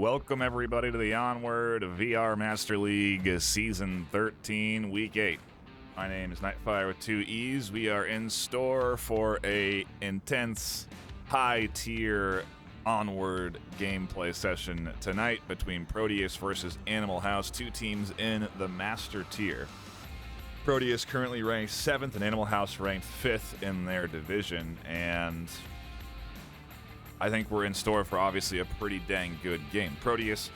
Welcome everybody to the Onward VR Master League Season 13, Week 8. My name is NightFiree with 2 E's. We are in store for a intense, high-tier Onward gameplay session tonight between Proteus versus Animal House, 2 teams in the Master tier. Proteus currently ranked 7th and Animal House ranked 5th in their division, and I think we're in store for obviously a pretty dang good game. Proteus,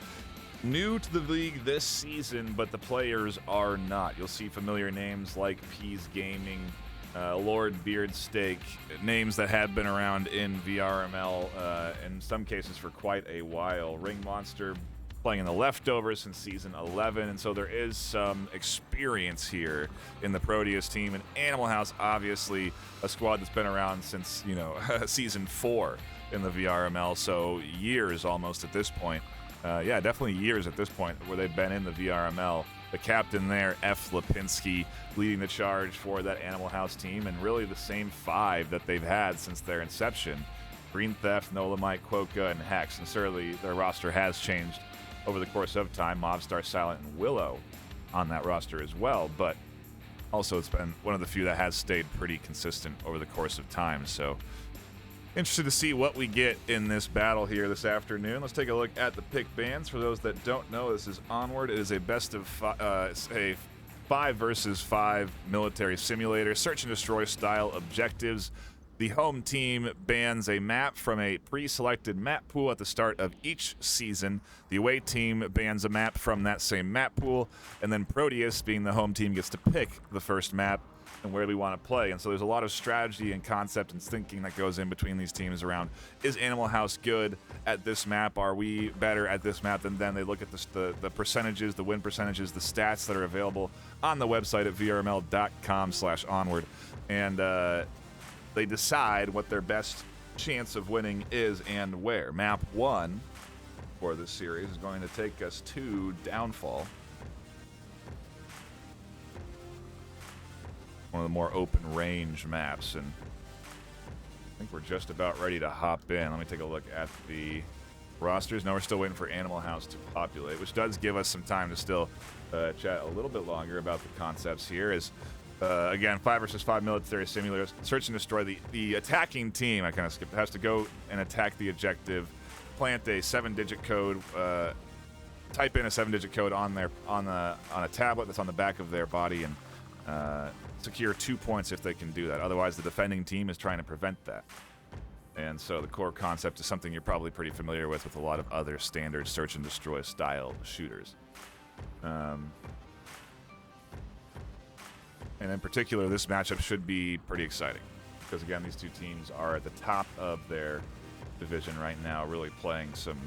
new to the league this season, but the players are not. You'll see familiar names like Peas Gaming, Lord Beardsteak, names that have been around in VRML in some cases for quite a while. Ring Monster playing in the leftovers since season 11, and so there is some experience here in the Proteus team. And Animal House, obviously, a squad that's been around since, season 4 in the VRML, so years almost at this point. Yeah, definitely years at this point where they've been in the VRML. The captain there, F. Lipinski, leading the charge for that Animal House team, and really the same 5 that they've had since their inception. Green Theft, Nolamite, Quokka, and Hex, and certainly their roster has changed over the course of time. Mobstar, Silent, and Willow on that roster as well, but also it's been one of the few that has stayed pretty consistent over the course of time, so interested to see what we get in this battle here this afternoon. Let's take a look at the pick bands. For those that don't know, this is Onward. It is a best of 5 versus 5 military simulator, search and destroy style objectives. The home team bans a map from a pre-selected map pool at the start of each season. The away team bans a map from that same map pool, and then Proteus, being the home team, gets to pick the first map and where we want to play. And so there's a lot of strategy and concept and thinking that goes in between these teams around, is Animal House good at this map? Are we better at this map than them? They look at the percentages, the win percentages, the stats that are available on the website at vrml.com/onward, and they decide what their best chance of winning is and where. Map 1 for this series is going to take us to Downfall, one of the more open range maps, and I think we're just about ready to hop in. Let me take a look at the rosters. Now we're still waiting for Animal House to populate, which does give us some time to still chat a little bit longer about the concepts here. Is again, 5 versus 5 military simulators, search and destroy. The attacking team, I kind of skipped, has to go and attack the objective, plant a 7-digit code, type in a 7-digit code on a tablet that's on the back of their body, and secure 2 points if they can do that. Otherwise, the defending team is trying to prevent that. And so the core concept is something you're probably pretty familiar with a lot of other standard search and destroy style shooters. And in particular, this matchup should be pretty exciting because, again, these 2 teams are at the top of their division right now, really playing some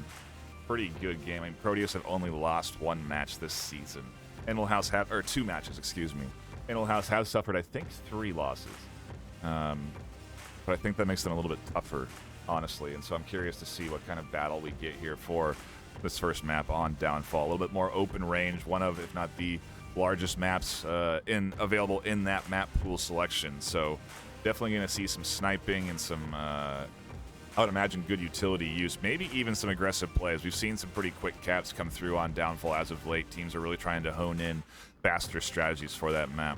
pretty good game. I mean, Proteus have only lost 1 match this season. Animal House have, or 2 matches, excuse me. Animal House has suffered, I think, 3 losses. But I think that makes them a little bit tougher, honestly. And so I'm curious to see what kind of battle we get here for this first map on Downfall. A little bit more open range, one of, if not the largest maps available in that map pool selection. So definitely going to see some sniping and some, I would imagine, good utility use. Maybe even some aggressive plays. We've seen some pretty quick caps come through on Downfall as of late. Teams are really trying to hone in faster strategies for that map.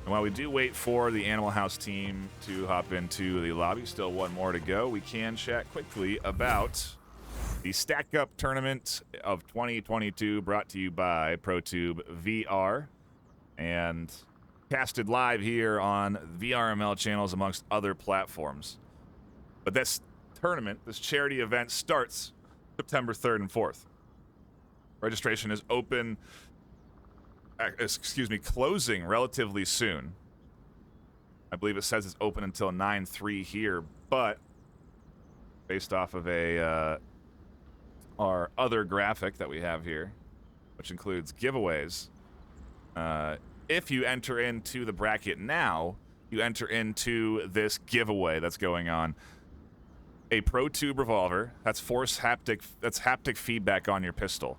And while we do wait for the Animal House team to hop into the lobby, still 1 more to go, we can chat quickly about the Stack Up Tournament of 2022, brought to you by ProTube VR and casted live here on VRML channels amongst other platforms. But this tournament, this charity event, starts September 3rd and 4th. Registration is open, closing relatively soon. I believe it says it's open until 9/3 here, but based off of our other graphic that we have here, which includes giveaways, if you enter into the bracket now, you enter into this giveaway that's going on. A ProTube revolver, that's haptic feedback on your pistol,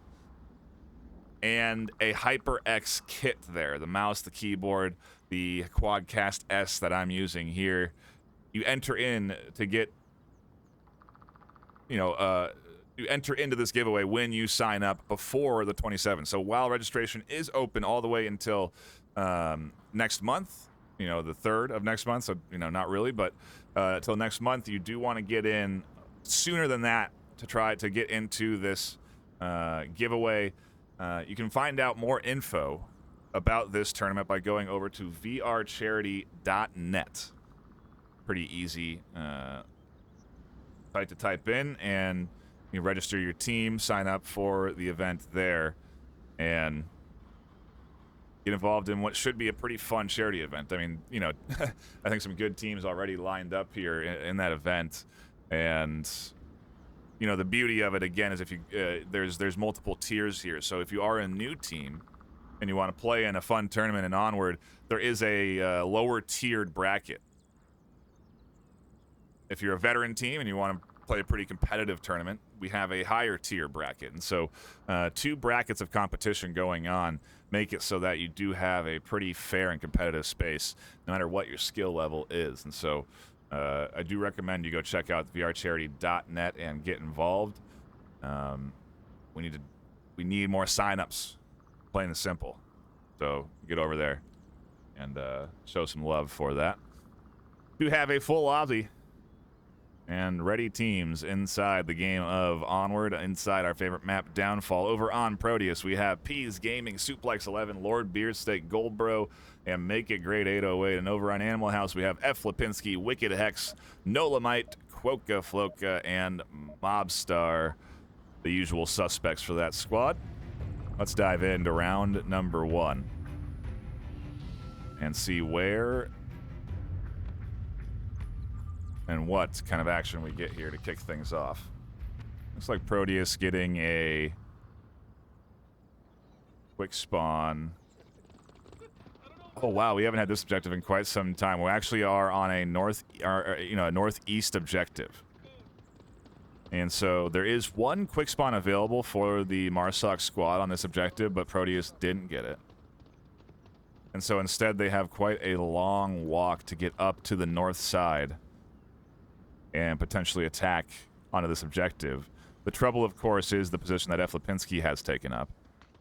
and a HyperX kit there, the mouse, the keyboard, the Quadcast S that I'm using here. You enter in to get you enter into this giveaway when you sign up before the 27th. So while registration is open all the way until next month, the 3rd of next month, so, not really, but until next month, you do want to get in sooner than that to try to get into this giveaway. You can find out more info about this tournament by going over to vrcharity.net. Pretty easy site to type in, and you register your team, sign up for the event there, and get involved in what should be a pretty fun charity event. I mean, I think some good teams already lined up here in that event, and the beauty of it again is if you there's multiple tiers here. So if you are a new team and you want to play in a fun tournament in Onward, there is a lower tiered bracket. If you're a veteran team and you want to play a pretty competitive tournament, we have a higher tier bracket. And so 2 brackets of competition going on make it so that you do have a pretty fair and competitive space no matter what your skill level is. And so I do recommend you go check out vrcharity.net and get involved. We need more signups, plain and simple. So get over there and show some love for that. We do have a full lobby and ready teams inside the game of Onward, inside our favorite map, Downfall. Over on Proteus, we have Peas Gaming, Suplex 11, Lord Beardsteak, Goldbro, and Make It Great 808. And over on Animal House, we have F. Lipinski, Wicked Hex, Nolamite, Quokka Floka, and Mobstar, the usual suspects for that squad. Let's dive into round number 1 and see where and what kind of action we get here to kick things off. Looks like Proteus getting a quick spawn. Oh wow, we haven't had this objective in quite some time. We actually are on a northeast objective. And so there is 1 quick spawn available for the Marsoc squad on this objective, but Proteus didn't get it. And so instead they have quite a long walk to get up to the north side and potentially attack onto this objective. The trouble, of course, is the position that F. Lipinski has taken up,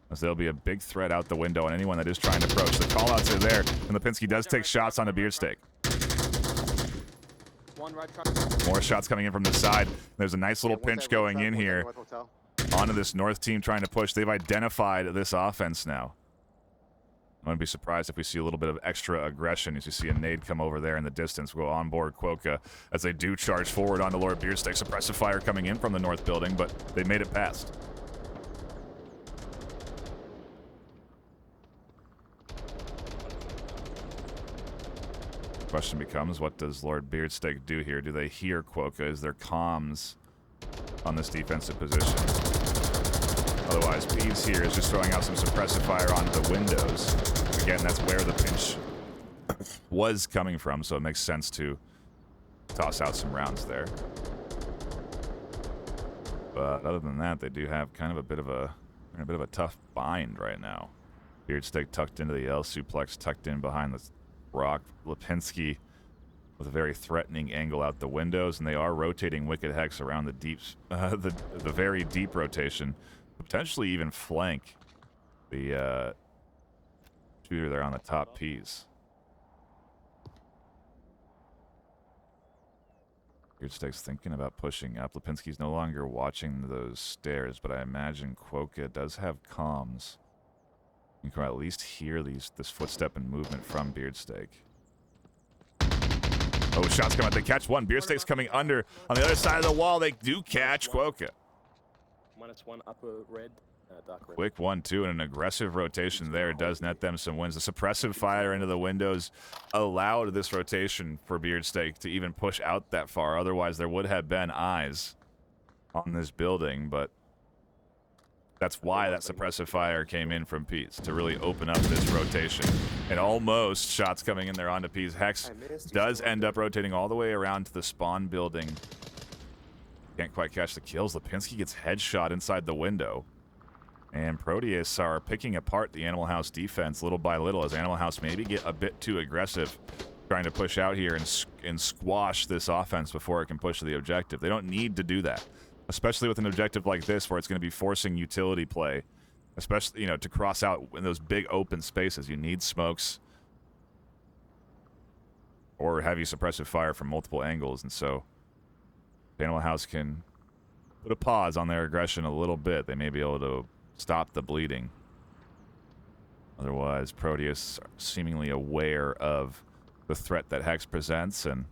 as there'll be a big threat out the window on anyone that is trying to approach. The callouts are there, and Lipinski does take shots on a Beardsteak. More shots coming in from the side. There's a nice little pinch going in here onto this north team trying to push. They've identified this offense now. I wouldn't be surprised if we see a little bit of extra aggression as you see a nade come over there in the distance. We'll on board Quokka as they do charge forward onto Lord Beardsteak. Suppressive fire coming in from the north building, but they made it past. The question becomes, what does Lord Beardsteak do here? Do they hear Quokka? Is there comms on this defensive position? Otherwise, Peas here is just throwing out some suppressive fire onto the windows. Again, that's where the pinch was coming from, so it makes sense to toss out some rounds there. But other than that, they do have kind of a bit of a tough bind right now. Beardsteak tucked into the L, Suplex tucked in behind the rock. Lipinski with a very threatening angle out the windows, and they are rotating Wicked Hex around the deep, the very deep rotation. Potentially even flank the shooter there on the top piece. Beardsteak's thinking about pushing up. Lipinski's no longer watching those stairs, but I imagine Quokka does have comms. You can at least hear this footstep and movement from Beardsteak. Oh, shots come out. They catch one. Beardsteak's coming under. On the other side of the wall, they do catch Quokka. -1 upper red, dark red. Quick 1-2 and an aggressive rotation there does net them some wins. The suppressive fire into the windows allowed this rotation for Beardsteak to even push out that far. Otherwise, there would have been eyes on this building, but that's why that suppressive fire came in from Peas, to really open up this rotation. And almost shots coming in there onto Peas. Hex does end up rotating all the way around to the spawn building. Can't quite catch the kills. Lipinski gets headshot inside the window. And Proteus are picking apart the Animal House defense little by little as Animal House maybe get a bit too aggressive trying to push out here and squash this offense before it can push to the objective. They don't need to do that. especially with an objective like this where it's going to be forcing utility play, especially, you know, to cross out in those big open spaces. You need smokes or heavy suppressive fire from multiple angles, and so Animal House can put a pause on their aggression a little bit. They may be able to stop the bleeding. Otherwise, Proteus seemingly aware of the threat that Hex presents, and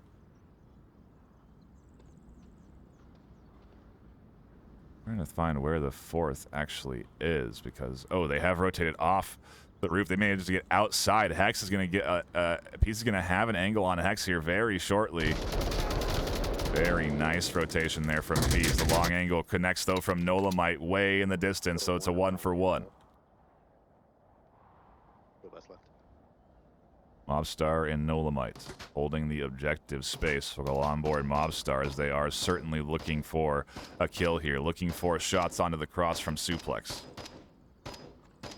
I'm trying to find where the fourth actually is, because, oh, they have rotated off the roof. They managed to get outside. Hex is going to get, Peace is going to have an angle on Hex here very shortly. Very nice rotation there from Peace. The long angle connects, though, from Nolamite way in the distance, so it's a 1-for-1. Mobstar and Nolamite holding the objective space. We'll go on board Mobstar, as they are certainly looking for a kill here, looking for shots onto the cross from Suplex.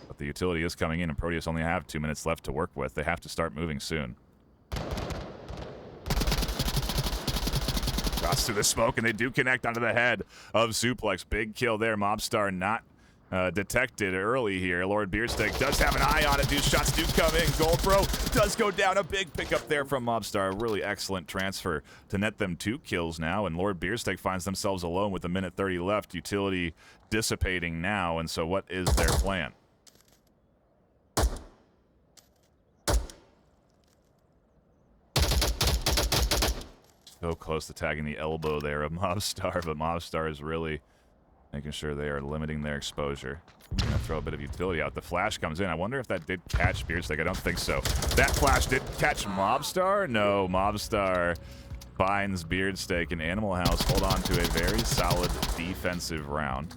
But the utility is coming in, and Proteus only have 2 minutes left to work with. They have to start moving soon. Shots through the smoke, and they do connect onto the head of Suplex. Big kill there. Mobstar not detected early here. Lord Beersteak does have an eye on it. These shots do come in. Goldbro does go down. A big pickup there from Mobstar. A really excellent transfer to net them 2 kills now, and Lord Beersteak finds themselves alone with 1:30 left. Utility dissipating now, and so what is their plan? So close to tagging the elbow there of Mobstar, but Mobstar is really making sure they are limiting their exposure. I'm going to throw a bit of utility out. The flash comes in. I wonder if that did catch Beersteak. I don't think so. That flash did catch Mobstar? No, Mobstar finds Beardsteak, and Animal House hold on to a very solid defensive round.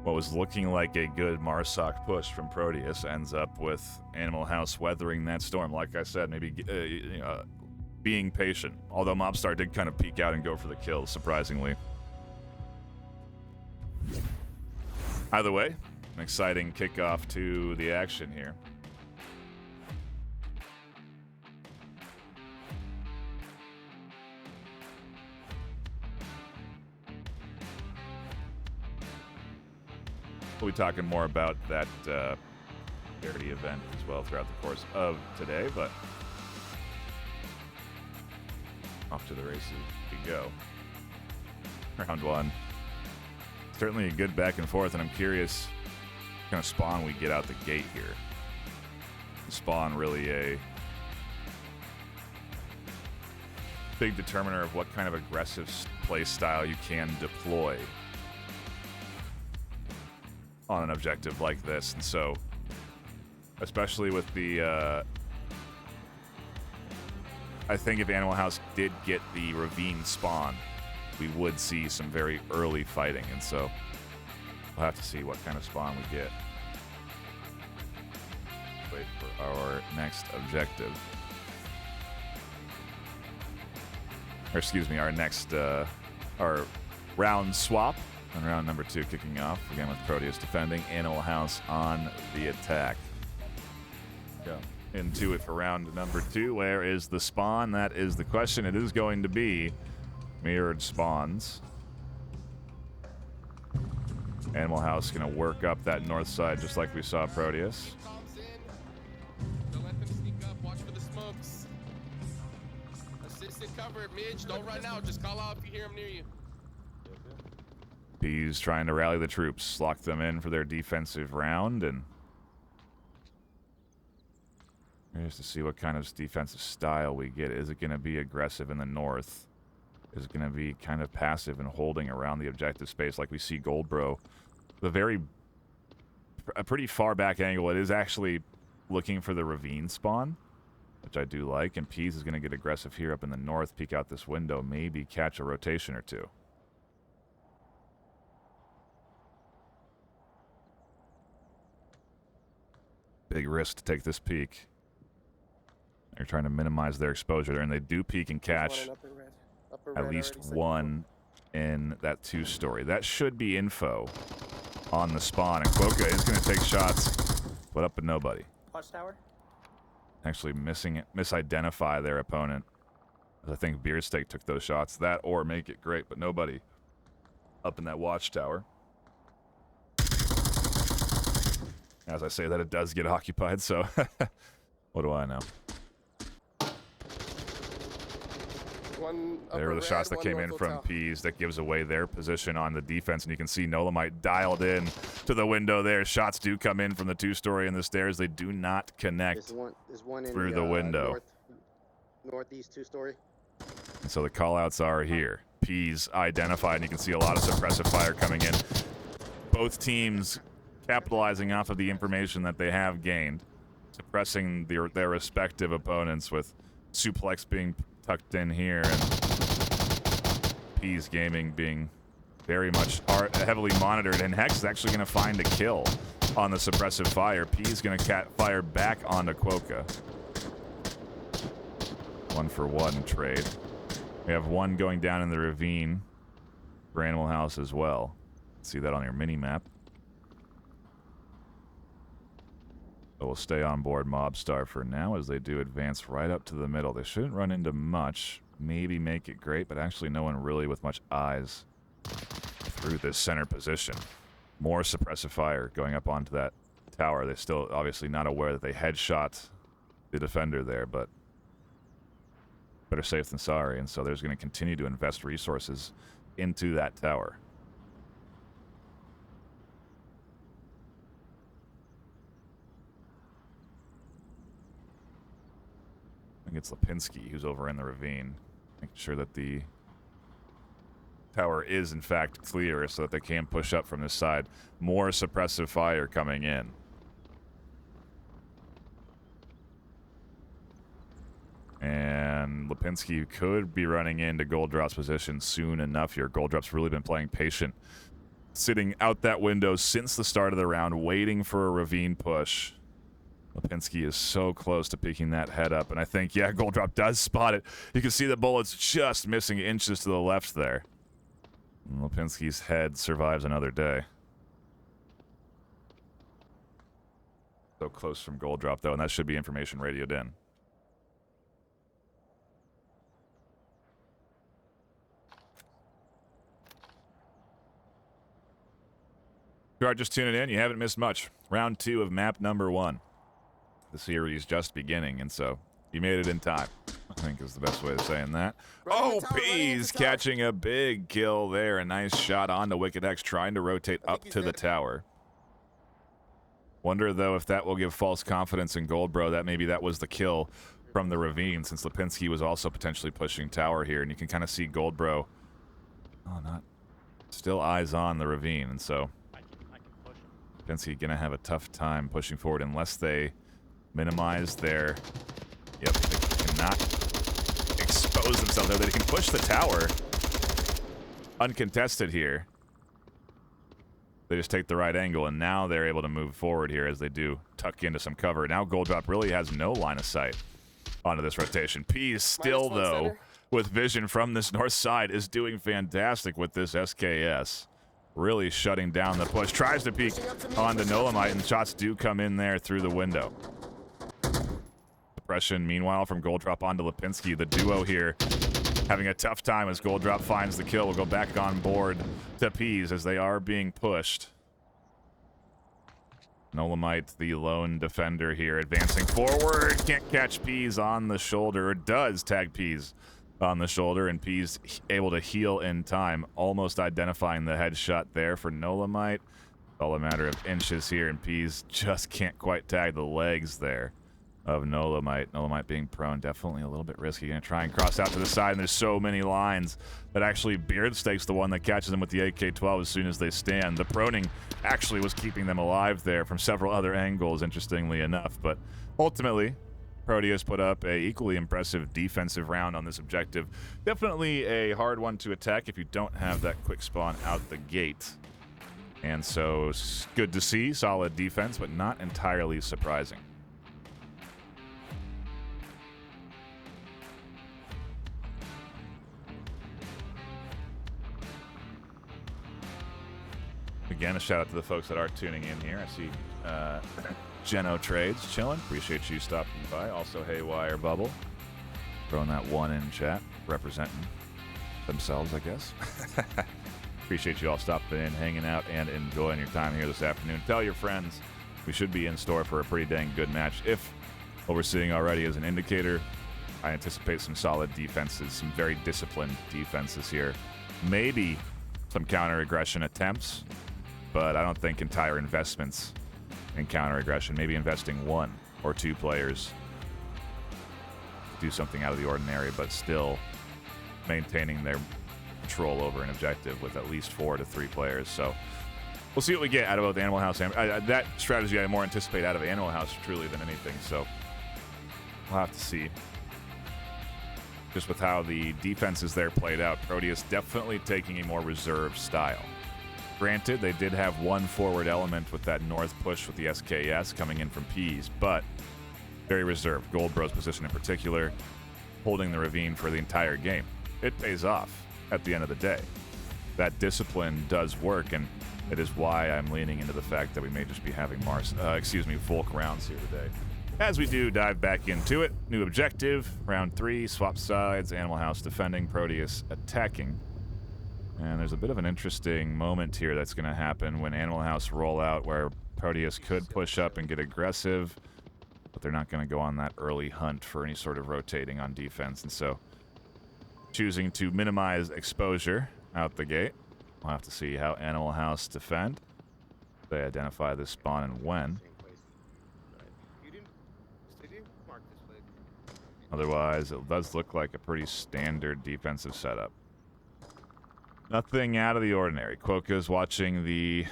What was looking like a good Marsoc push from Proteus ends up with Animal House weathering that storm. Like I said, maybe being patient. Although Mobstar did kind of peek out and go for the kill, surprisingly. Either way, an exciting kickoff to the action here. We'll be talking more about that charity event as well throughout the course of today, but off to the races we go. Round 1. Certainly a good back and forth, and I'm curious what kind of spawn we get out the gate here. Spawn really a big determiner of what kind of aggressive play style you can deploy on an objective like this. And so, especially with the I think if Animal House did get the ravine spawn, we would see some very early fighting, and so we'll have to see what kind of spawn we get. Wait for our next objective. Or excuse me, our next our round swap, and round number 2 kicking off again with Proteus defending, Animal House on the attack. Go into it for round number 2. Where is the spawn? That is the question. It is going to be mirrored spawns. Animal House gonna work up that north side just like we saw Proteus. Don't let them sneak up. Watch for the smokes. Assisted cover, Midge. Don't run out. Just call out if you hear them near you. He's trying to rally the troops, lock them in for their defensive round, and just to see what kind of defensive style we get. Is it going to be aggressive in the north? Is going to be kind of passive and holding around the objective space like we see Goldbro. A pretty far back angle. It is actually looking for the ravine spawn, which I do like. And Pease is going to get aggressive here up in the north, peek out this window, maybe catch a rotation or two. Big risk to take this peek. They're trying to minimize their exposure there, and they do peek and catch at least one in that 2-story. That should be info on the spawn, and Quokka is going to take shots, but up with nobody. Watchtower? Actually misidentify their opponent. I think Beardsteak took those shots. That or make it great, but nobody up in that watchtower. As I say that, it does get occupied, so what do I know? There were the shots that came in from Peas that gives away their position on the defense, and you can see Nolamite dialed in to the window there. Shots do come in from the two-story and the stairs. They do not connect there's one in through the window. Northeast two-story. And so the call-outs are here. Peas identified, and you can see a lot of suppressive fire coming in. Both teams capitalizing off of the information that they have gained, suppressing their respective opponents, with Suplex being tucked in here and Peas Gaming being very much heavily monitored. And Hex is actually going to find a kill on the suppressive fire. Peas going to fire back onto Quokka. 1-for-1 trade. We have one going down in the ravine for Animal House as well. See that on your mini-map. So we'll stay on board Mobstar for now as they do advance right up to the middle. They shouldn't run into much. Maybe make it great, but actually no one really with much eyes through this center position. More suppressive fire going up onto that tower. They're still obviously not aware that they headshot the defender there, but better safe than sorry. And so there's going to continue to invest resources into that tower. I think it's Lipinski who's over in the ravine, making sure that the tower is in fact clear so that they can push up from this side. More suppressive fire coming in. And Lipinski could be running into Goldrop's position soon enough here. Goldrop's really been playing patient, sitting out that window since the start of the round, waiting for a ravine push. Lipinski is so close to picking that head up, and I think, yeah, Goldrop does spot it. You can see the bullets just missing inches to the left there. And Lipinski's head survives another day. So close from Goldrop, though, and that should be information radioed in. If you are just tuning in, you haven't missed much. Round 2 of map number 1. The series just beginning, and so you made it in time, I think is the best way of saying that. Oh, Peas catching a big kill there. A nice shot onto Wicked X, trying to rotate up to the tower. Wonder, though, if that will give false confidence in Goldbro that maybe that was the kill from the ravine, since Lipinski was also potentially pushing tower here, and you can kind of see Goldbro, still eyes on the ravine, and so Lipinski gonna have a tough time pushing forward unless they minimize their... Yep, they cannot expose themselves there. They can push the tower uncontested here. They just take the right angle, and now they're able to move forward here as they do tuck into some cover. Now Goldrop really has no line of sight onto this rotation. Peas still, though, with vision from this north side, is doing fantastic with this SKS. Really shutting down the push. Tries to peek onto Nolamite, and shots do come in there through the window. Suppression, meanwhile, from Goldrop onto Lipinski. The duo here having a tough time as Goldrop finds the kill. We'll go back on board to Peas as they are being pushed. Nolamite, the lone defender here, advancing forward. Can't catch Peas on the shoulder, or does tag Peas on the shoulder, and Peas able to heal in time, almost identifying the headshot there for Nolamite. All a matter of inches here, and Peas just can't quite tag the legs there of Nolamite. Nolamite being prone, definitely a little bit risky. Gonna try and cross out to the side, and there's so many lines that actually Beardstakes the one that catches them with the AK-12 as soon as they stand. The proning actually was keeping them alive there from several other angles, interestingly enough, but ultimately Proteus put up a equally impressive defensive round on this objective. Definitely a hard one to attack if you don't have that quick spawn out the gate. And so it's good to see solid defense, but not entirely surprising. Again, a shout out to the folks that are tuning in here. I see Geno Trades chilling. Appreciate you stopping by. Also, Haywire Bubble throwing that one in chat, representing themselves, I guess. Appreciate you all stopping in, hanging out, and enjoying your time here this afternoon. Tell your friends we should be in store for a pretty dang good match. If what we're seeing already is an indicator, I anticipate some solid defenses, some very disciplined defenses here. Maybe some counter-aggression attempts, but I don't think entire investments in counter-aggression. Maybe investing 1 or 2 players to do something out of the ordinary, but still maintaining their control over an objective with at least 4 to 3 players. So we'll see what we get out of both Animal House and that strategy. I more anticipate out of Animal House truly than anything. So we'll have to see. Just with how the defenses there played out, Proteus definitely taking a more reserved style. Granted, they did have one forward element with that north push with the SKS coming in from Peas, but very reserved. Goldbro's position in particular, holding the ravine for the entire game. It pays off at the end of the day. That discipline does work, and it is why I'm leaning into the fact that we may just be having Volk rounds here today. As we do dive back into it, new objective, round 3, swap sides, Animal House defending, Proteus attacking. And there's a bit of an interesting moment here that's going to happen when Animal House roll out where Proteus could push up and get aggressive, but they're not going to go on that early hunt for any sort of rotating on defense. And so choosing to minimize exposure out the gate. We'll have to see how Animal House defend. They identify this spawn and when. Otherwise, it does look like a pretty standard defensive setup. Nothing out of the ordinary. Quokka's watching the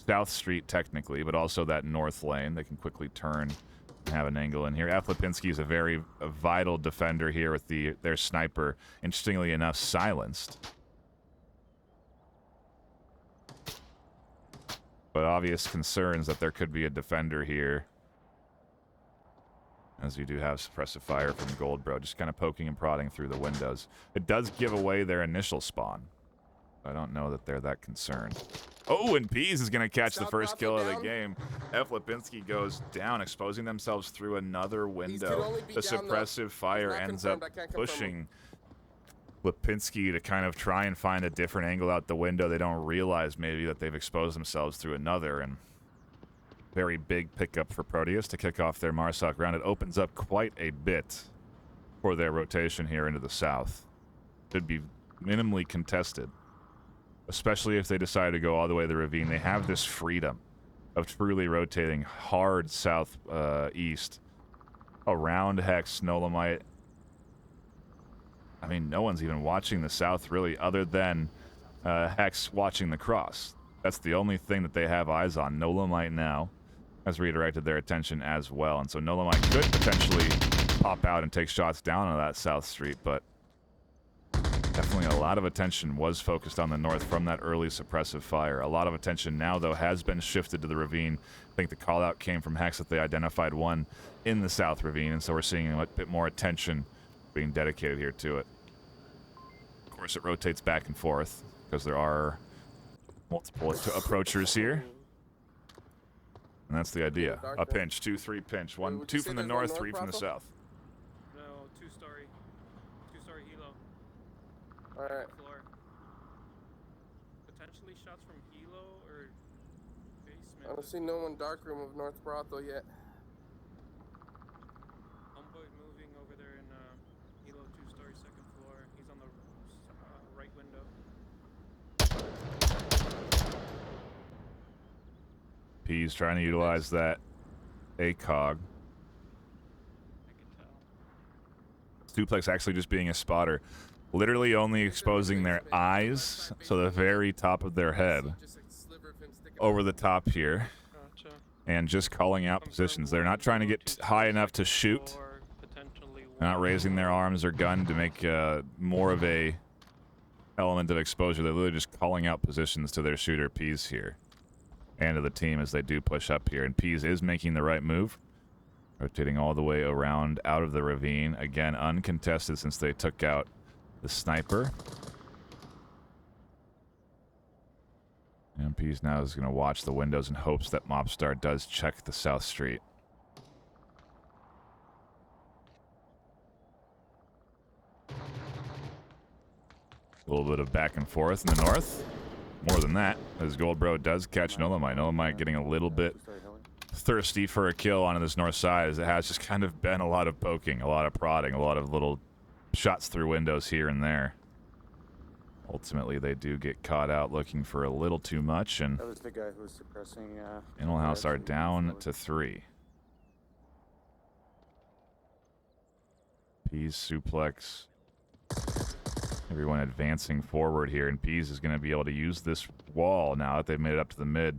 South Street technically, but also that north lane. They can quickly turn and have an angle in here. Lipinski is a vital defender here with their sniper, interestingly enough, silenced. But obvious concerns that there could be a defender here, as you do have suppressive fire from Goldbro, just kind of poking and prodding through the windows. It does give away their initial spawn. I don't know that they're that concerned. Oh, and Peas is going to catch the first kill of the game. Lipinski goes down, exposing themselves through another window. The suppressive fire ends up pushing Lipinski to kind of try and find a different angle out the window. They don't realize maybe that they've exposed themselves through another, and very big pickup for Proteus to kick off their Marsoc round. It opens up quite a bit for their rotation here into the south. Should be minimally contested, especially if they decide to go all the way to the ravine. They have this freedom of truly rotating hard south-east around Hex, Nolamite. I mean, no one's even watching the south, really, other than Hex watching the cross. That's the only thing that they have eyes on. Nolamite now has redirected their attention as well, and so Nolamite could potentially pop out and take shots down on that South Street, but definitely a lot of attention was focused on the north from that early suppressive fire. A lot of attention now, though, has been shifted to the ravine. I think the call-out came from Hex that they identified one in the south ravine, and so we're seeing a bit more attention being dedicated here to it. Of course, it rotates back and forth because there are multiple approachers here. And that's the idea. A pinch, 2-3 pinch. 2 from the north, 3 from the south. No, two-story helo. Alright. Floor. Potentially shots from helo or basement. I don't see no one dark room of North Brothel yet. Homeboy moving over there in helo 2-story second floor. He's on the right window. P's trying to utilize that ACOG. I can tell. Duplex actually just being a spotter. Literally only exposing their eyes, so the very top of their head, over the top here, Gotcha. and just calling out positions. They're not trying to get high enough to shoot. They're not raising their arms or gun to make more of a element of exposure. They're literally just calling out positions to their shooter P's here, and to the team as they do push up here. And P's is making the right move, rotating all the way around out of the ravine. Again, uncontested since they took out the sniper. And P's now is going to watch the windows in hopes that Mobstar does check the South Street. A little bit of back and forth in the north. More than that, as Goldbro does catch Nolamite. Nolamite getting a little bit thirsty for a kill on this north side, as it has just kind of been a lot of poking, a lot of prodding, a lot of little shots through windows here and there. Ultimately, they do get caught out looking for a little too much, and That was the guy who was suppressing. Animal House are down to 3. Peas suplex. Everyone advancing forward here, and Peas is going to be able to use this wall now that they've made it up to the mid.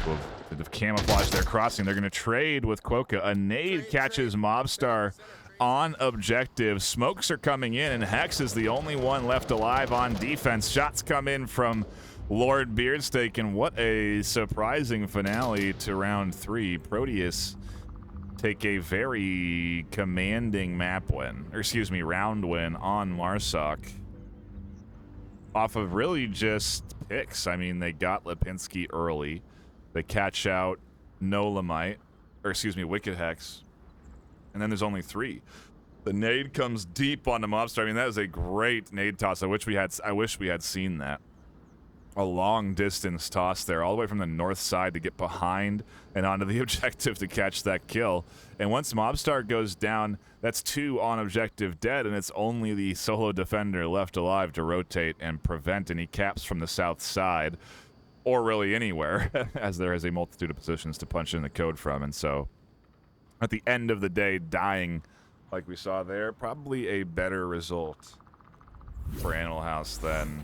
Well, the camouflage they're crossing, they're going to trade with Quokka. A nade catches Mobstar on objective. Smokes are coming in, and Hex is the only one left alive on defense. Shots come in from Lord Beardsteak, and what a surprising finale to round 3. Proteus take a very commanding map win, or excuse me, round win on Marsoc off of really just picks. I mean, they got Lipinski early. They catch out Nolamite, or excuse me, Wicked Hex, and then there's only 3. The nade comes deep onto Mobstar. I mean, that is a great nade toss. I wish we had seen that. A long distance toss there, all the way from the north side to get behind and onto the objective to catch that kill. And once Mobstar goes down, that's 2 on objective dead, and it's only the solo defender left alive to rotate and prevent any caps from the south side, or really anywhere, as there is a multitude of positions to punch in the code from. And so, at the end of the day, dying like we saw there, probably a better result for Animal House than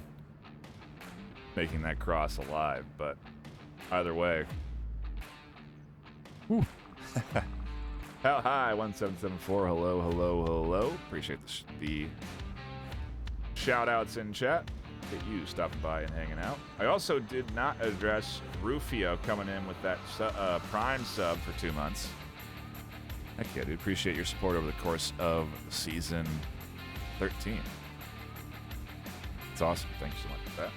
making that cross alive, but either way. Whew. How high 1774, hello, hello, hello. Appreciate the shout outs in chat. Appreciate you stopping by and hanging out. I also did not address Rufio coming in with that Prime sub for 2 months. Heck yeah, dude. Appreciate your support over the course of season 13. It's awesome. Thank you so much for that.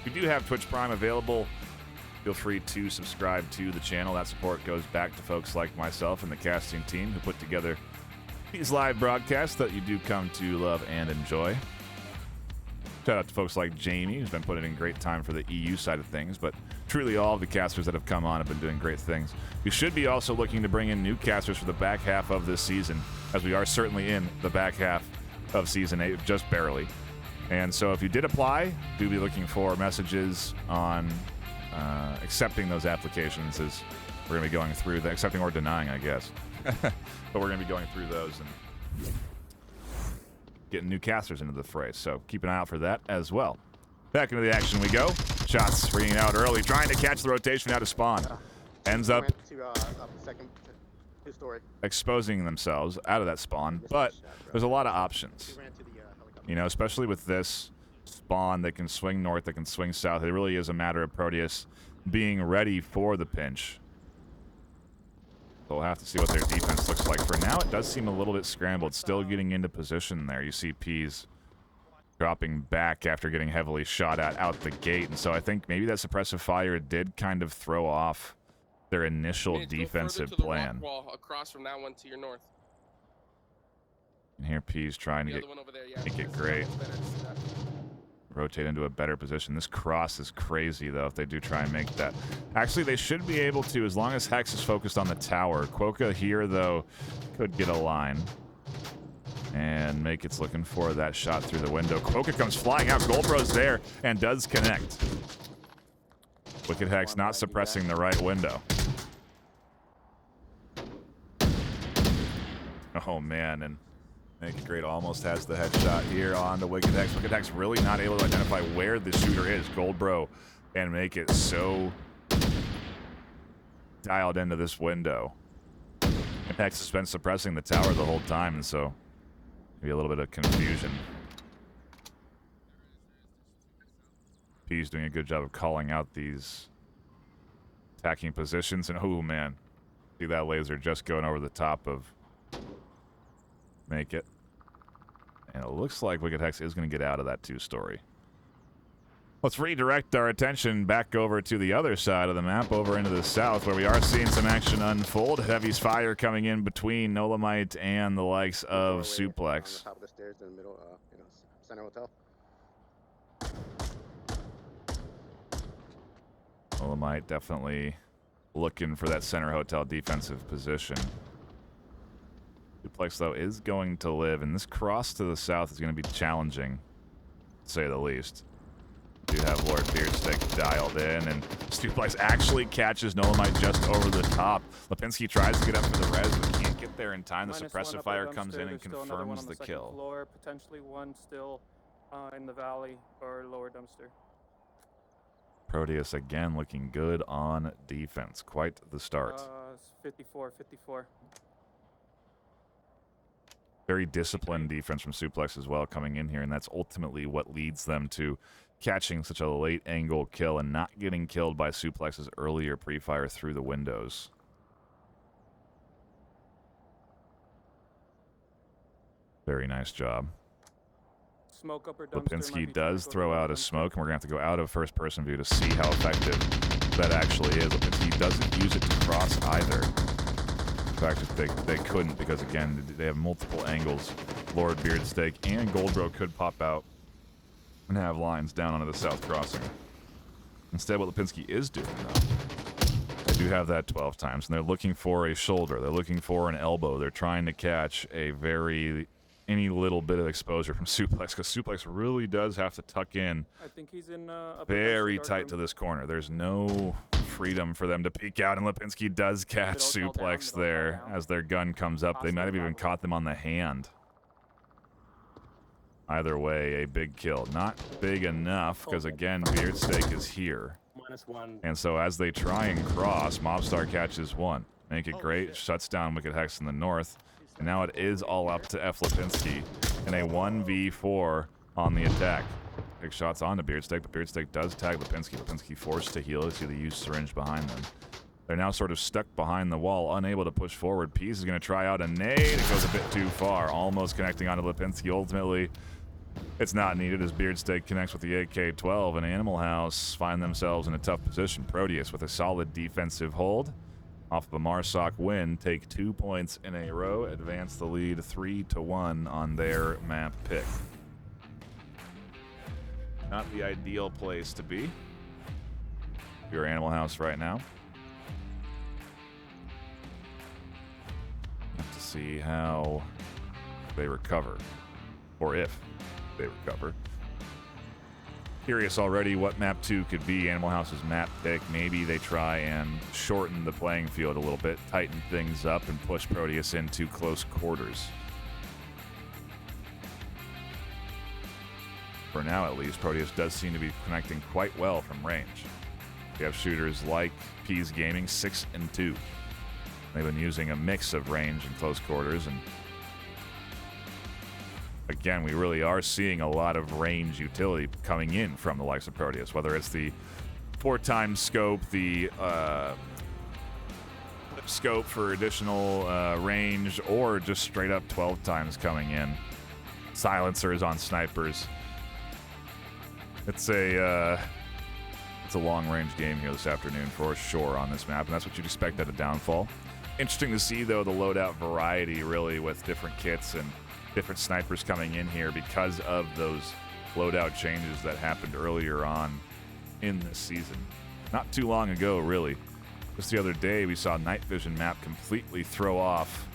We do have Twitch Prime available. Feel free to subscribe to the channel. That support goes back to folks like myself and the casting team who put together these live broadcasts that you do come to love and enjoy. Shout out to folks like Jamie, who's been putting in great time for the EU side of things, but truly all of the casters that have come on have been doing great things. We should be also looking to bring in new casters for the back half of this season, as we are certainly in the back half of Season 8, just barely. And so if you did apply, do be looking for messages on accepting those applications, as we're going to be going through the accepting or denying, I guess. But we're going to be going through those and getting new casters into the fray. So keep an eye out for that as well. Back into the action we go. Shots ringing out early, trying to catch the rotation out of spawn. Ends up up the second 2-story. exposing themselves out of that spawn, but there's a lot of options. He ran to the helicopter. You know, especially with this spawn, they can swing north, they can swing south. It really is a matter of Proteus being ready for the pinch. So we'll have to see what their defense looks like. For now, it does seem a little bit scrambled. Still getting into position there. You see Peas dropping back after getting heavily shot at out the gate. And so I think maybe that suppressive fire did kind of throw off their initial defensive plan. Wall across from that one to your north. And here Peas trying to make it great. Rotate into a better position. This cross is crazy, though, if they do try and make that. Actually, they should be able to, as long as Hex is focused on the tower. Quokka here, though, could get a line. And Makeit's looking for that shot through the window. Quokka comes flying out. Goldbro's there and does connect. Wicked Hex not suppressing the right window. Oh, man, and Make It Great almost has the headshot here on the Wicked Hex. Wicked Hex really not able to identify where the shooter is. Goldbro and Make It so dialed into this window. And Hex has been suppressing the tower the whole time, and so maybe a little bit of confusion. P's doing a good job of calling out these attacking positions, and oh man, see that laser just going over the top of Make It. And it looks like Wicked Hex is going to get out of that 2-story. Let's redirect our attention back over to the other side of the map, over into the south, where we are seeing some action unfold. Heavy's fire coming in between Nolamite and the likes of Suplex. On the top of the stairs in the middle, Center Hotel. Dolomite definitely looking for that center hotel defensive position. Suplex, though, is going to live, and this cross to the south is going to be challenging, to say the least. We do have Lord Beardstick dialed in, and Suplex actually catches Dolomite just over the top. Lipinski tries to get up for the res, but can't get there in time. The suppressor fire comes in and confirms the kill. Floor, potentially one still in the valley or lower dumpster. Proteus again looking good on defense. Quite the start. 54. Very disciplined defense from Suplex as well coming in here, and that's ultimately what leads them to catching such a late angle kill and not getting killed by Suplex's earlier pre-fire through the windows. Very nice job. Smoke upper dumpster. Lipinski does throw out a smoke, and we're going to have to go out of first-person view to see how effective that actually is. Lipinski doesn't use it to cross either. In fact, if they couldn't, because again, they have multiple angles. Lord Beardsteak and Goldbro could pop out and have lines down onto the south crossing. Instead, what Lipinski is doing, though, they do have that 12 times, and they're looking for a shoulder. They're looking for an elbow. They're trying to catch any little bit of exposure from Suplex, because Suplex really does have to tuck in I think he's in very tight to this corner. There's no freedom for them to peek out, and Lipinski does catch Suplex there as their gun comes up. They might have even caught them on the hand. Either way, a big kill. Not big enough, because again, Beardsteak is here. -1. And so as they try and cross, Mobstar catches one. Make it great, shuts down Wicked Hex in the north. And now it is all up to F. Lipinski in a 1v4 on the attack. Big shots onto Beardsteak, but Beardsteak does tag Lipinski. Lipinski forced to heal. You see the used syringe behind them. They're now sort of stuck behind the wall, unable to push forward. Peace is going to try out a nade. It goes a bit too far, almost connecting onto Lipinski. Ultimately, it's not needed as Beardsteak connects with the AK-12, and Animal House find themselves in a tough position. Proteus with a solid defensive hold. Off of a Marsoc win, take 2 points in a row, advance the lead 3-1 on their map pick. Not the ideal place to be. Your Animal House right now. Have to see how they recover, or if they recover. Curious already what map 2 could be. Animal House's map pick. Maybe they try and shorten the playing field a little bit, tighten things up, and push Proteus into close quarters. For now, at least, Proteus does seem to be connecting quite well from range. We have shooters like Peas Gaming, 6 and 2. They've been using a mix of range and close quarters, and again, we really are seeing a lot of range utility coming in from the likes of Proteus, whether it's the 4x scope, the scope for additional range, or just straight up 12 times coming in. Silencers on snipers. It's a long range game here this afternoon for sure on this map, and that's what you'd expect at a downfall. Interesting to see, though, the loadout variety really with different kits and different snipers coming in here because of those loadout changes that happened earlier on in this season. Not too long ago, really. Just the other day, we saw Night Vision map completely throw off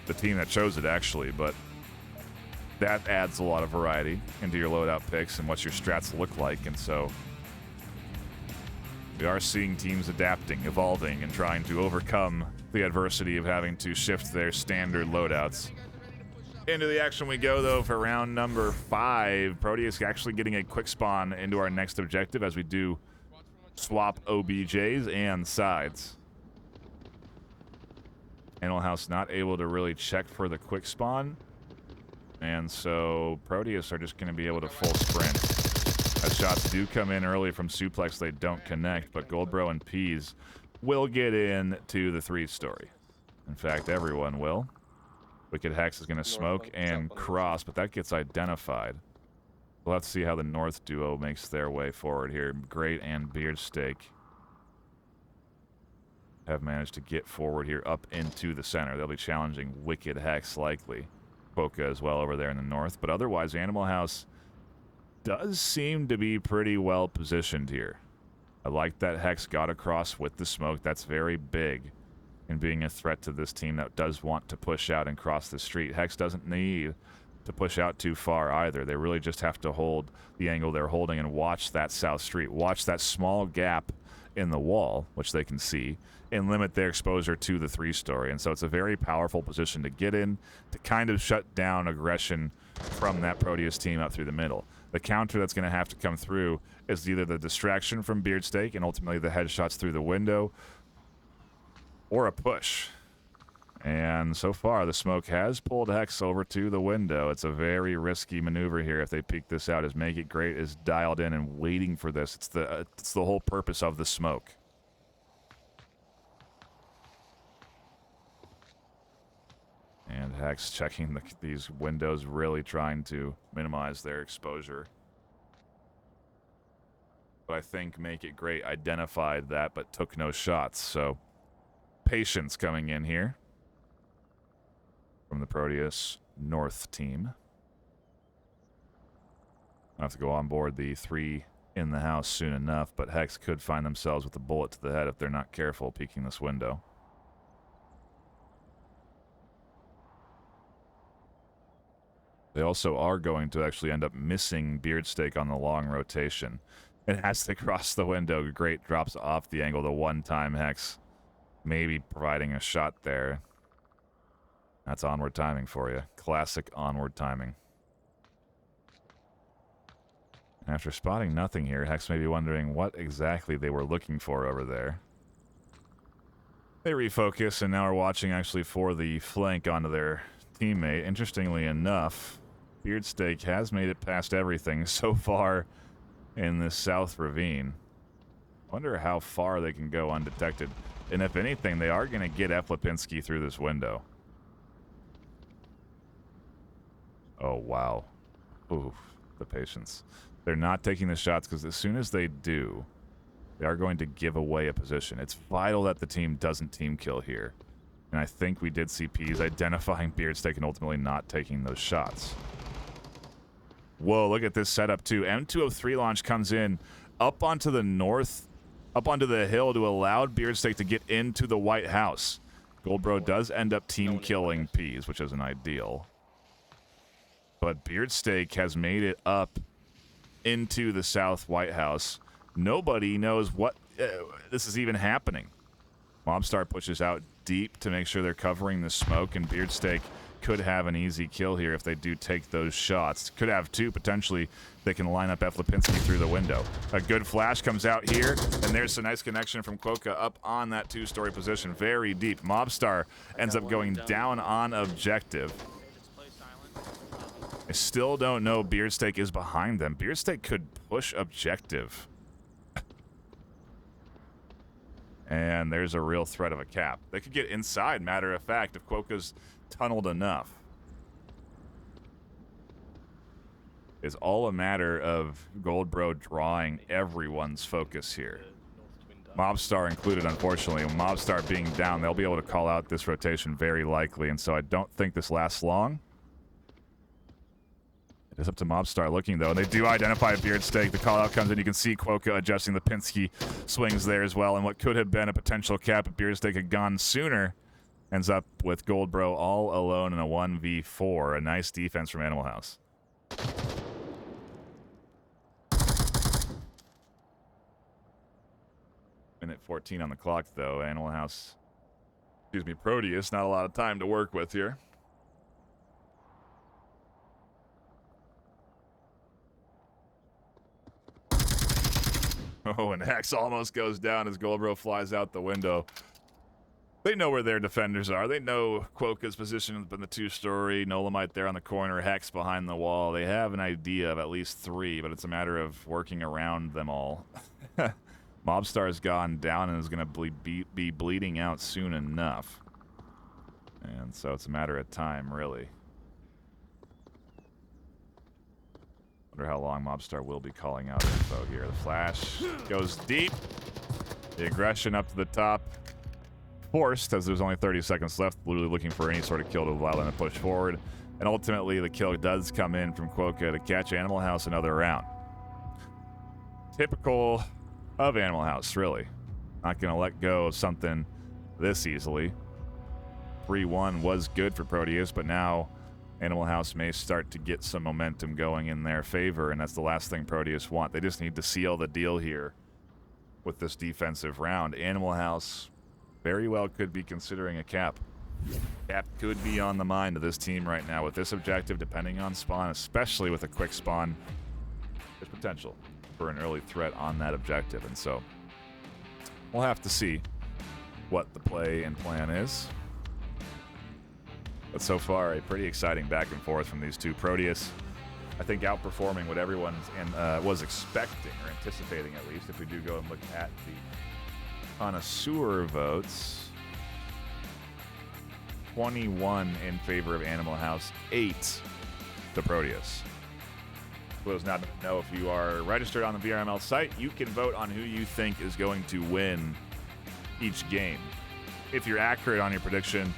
the team that chose it, actually, but that adds a lot of variety into your loadout picks and what your strats look like, and so we are seeing teams adapting, evolving, and trying to overcome the adversity of having to shift their standard loadouts. Into the action we go, though, for round number 5. Proteus actually getting a quick spawn into our next objective as we do swap OBJs and sides. Animal House not able to really check for the quick spawn, and so Proteus are just going to be able to full sprint. As shots do come in early from Suplex, they don't connect, but Goldbro and Peas will get in to the 3-story. In fact, everyone will. Wicked Hex is going to smoke and cross, but that gets identified. We'll have to see how the North duo makes their way forward here. Great and Beardsteak have managed to get forward here up into the center. They'll be challenging Wicked Hex likely. Poca as well over there in the north, but otherwise Animal House does seem to be pretty well positioned here. I like that Hex got across with the smoke. That's very big in being a threat to this team that does want to push out and cross the street. Hex doesn't need to push out too far either. They really just have to hold the angle they're holding and watch that south street. Watch that small gap in the wall, which they can see, and limit their exposure to the 3-story. And so it's a very powerful position to get in to kind of shut down aggression from that Proteus team up through the middle. The counter that's going to have to come through is either the distraction from Beardsteak and ultimately the headshots through the window, or a push. And so far, the smoke has pulled Hex over to the window. It's a very risky maneuver here if they peek this out, as Make It Great is dialed in and waiting for this. It's the whole purpose of the smoke. And Hex checking these windows, really trying to minimize their exposure. But I think Make It Great identified that but took no shots, so patience coming in here from the Proteus North team. I'll have to go on board the 3 in the house soon enough, but Hex could find themselves with a bullet to the head if they're not careful peeking this window. They also are going to actually end up missing Beardsteak on the long rotation. It has to cross the window. Great drops off the angle the one time. Hex maybe providing a shot there. That's Onward timing for you. Classic Onward timing. After spotting nothing here, Hex may be wondering what exactly they were looking for over there. They refocus and now are watching actually for the flank onto their teammate. Interestingly enough, Beardsteak has made it past everything so far in this south ravine. Wonder how far they can go undetected. And if anything, they are going to get F. Lipinski through this window. Oh, wow. Ooh, the patience. They're not taking the shots because as soon as they do, they are going to give away a position. It's vital that the team doesn't team kill here. And I think we did see Peas identifying Beardsteak and ultimately not taking those shots. Whoa, look at this setup too. M203 launch comes in up onto the north, up onto the hill to allow Beardsteak to get into the White House. Goldbro does end up team killing Peas, which isn't ideal. But Beardsteak has made it up into the South White House. Nobody knows what this is even happening. Mobstar pushes out deep to make sure they're covering the smoke, and Beardsteak could have an easy kill here if they do take those shots. Could have 2, potentially. They can line up F. Lipinski through the window. A good flash comes out here, and there's a nice connection from Quokka up on that 2-story position. Very deep. Mobstar ends up going down on objective. I still don't know Beardsteak is behind them. Beardsteak could push objective. And there's a real threat of a cap. They could get inside, matter of fact, if Quokka's tunneled enough. It's all a matter of Goldbro drawing everyone's focus here. Mobstar included, unfortunately. Mobstar being down, they'll be able to call out this rotation very likely, and so I don't think this lasts long. It is up to Mobstar looking, though, and they do identify Beardsteak. The call-out comes in. You can see Quokka adjusting the Pinsky swings there as well, and what could have been a potential cap if Beardsteak had gone sooner ends up with Goldbro all alone in a 1v4. A nice defense from Animal House. Minute 14 on the clock, though. Animal House, excuse me, Proteus, not a lot of time to work with here. Oh, and Hex almost goes down as Goldbro flies out the window. They know where their defenders are. They know Quokka's position up in the 2-story, Nolamite there on the corner, Hex behind the wall. They have an idea of at least 3, but it's a matter of working around them all. Mobstar's gone down and is going to be bleeding out soon enough. And so it's a matter of time, really. Wonder how long Mobstar will be calling out info here. The flash goes deep. The aggression up to the top. Forced, as there's only 30 seconds left, literally looking for any sort of kill to allow them to push forward. And ultimately, the kill does come in from Quokka to catch Animal House another round. typical of Animal House, really. Not going to let go of something this easily. 3-1 was good for Proteus, but now Animal House may start to get some momentum going in their favor, and that's the last thing Proteus want. They just need to seal the deal here with this defensive round. Animal House very well could be considering a cap. Cap could be on the mind of this team right now with this objective, depending on spawn, especially with a quick spawn. There's potential for an early threat on that objective, and so we'll have to see what the play and plan is. But so far, a pretty exciting back and forth from these two. Proteus, I think, outperforming what everyone was expecting or anticipating, at least, if we do go and look at the connoisseur votes. 21 in favor of Animal House, 8 to Proteus. For those not know, if you are registered on the VRML site, you can vote on who you think is going to win each game. If you're accurate on your prediction,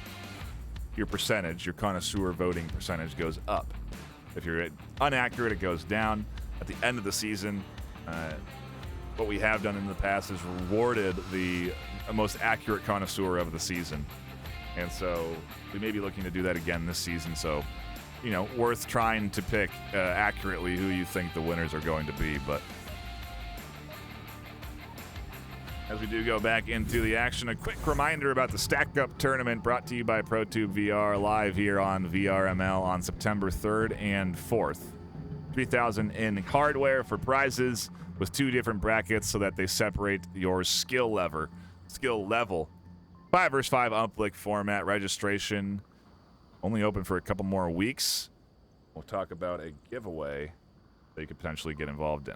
your percentage, your connoisseur voting percentage goes up. If you're inaccurate, it goes down. At the end of the season, what we have done in the past is rewarded the most accurate connoisseur of the season. And so we may be looking to do that again this season. So, you know, worth trying to pick accurately who you think the winners are going to be. But as we do go back into the action, a quick reminder about the Stack Up Tournament brought to you by ProTube VR, live here on VRML on September 3rd and 4th. 3,000 in hardware for prizes with 2 different brackets so that they separate your skill level. 5 versus 5 uplick format. Registration only open for a couple more weeks. We'll talk about a giveaway that you could potentially get involved in.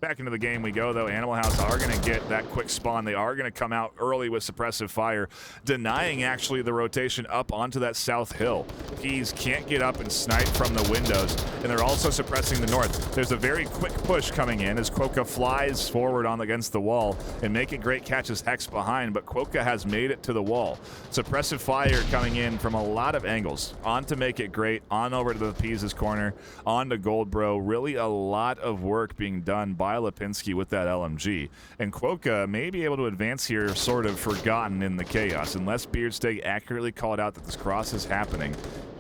Back into the game we go, though. Animal House are going to get that quick spawn. They are going to come out early with suppressive fire, denying actually the rotation up onto that south hill. Peas can't get up and snipe from the windows, and they're also suppressing the north. There's a very quick push coming in as Quokka flies forward on against the wall, and Make It Great catches Hex behind, but Quokka has made it to the wall. Suppressive fire coming in from a lot of angles. On to Make It Great, on over to the Peas' corner, on to Goldbro. Really a lot of work being done by Lipinski with that LMG, and Quokka may be able to advance here, sort of forgotten in the chaos. Unless Beardsteak accurately called out that this cross is happening,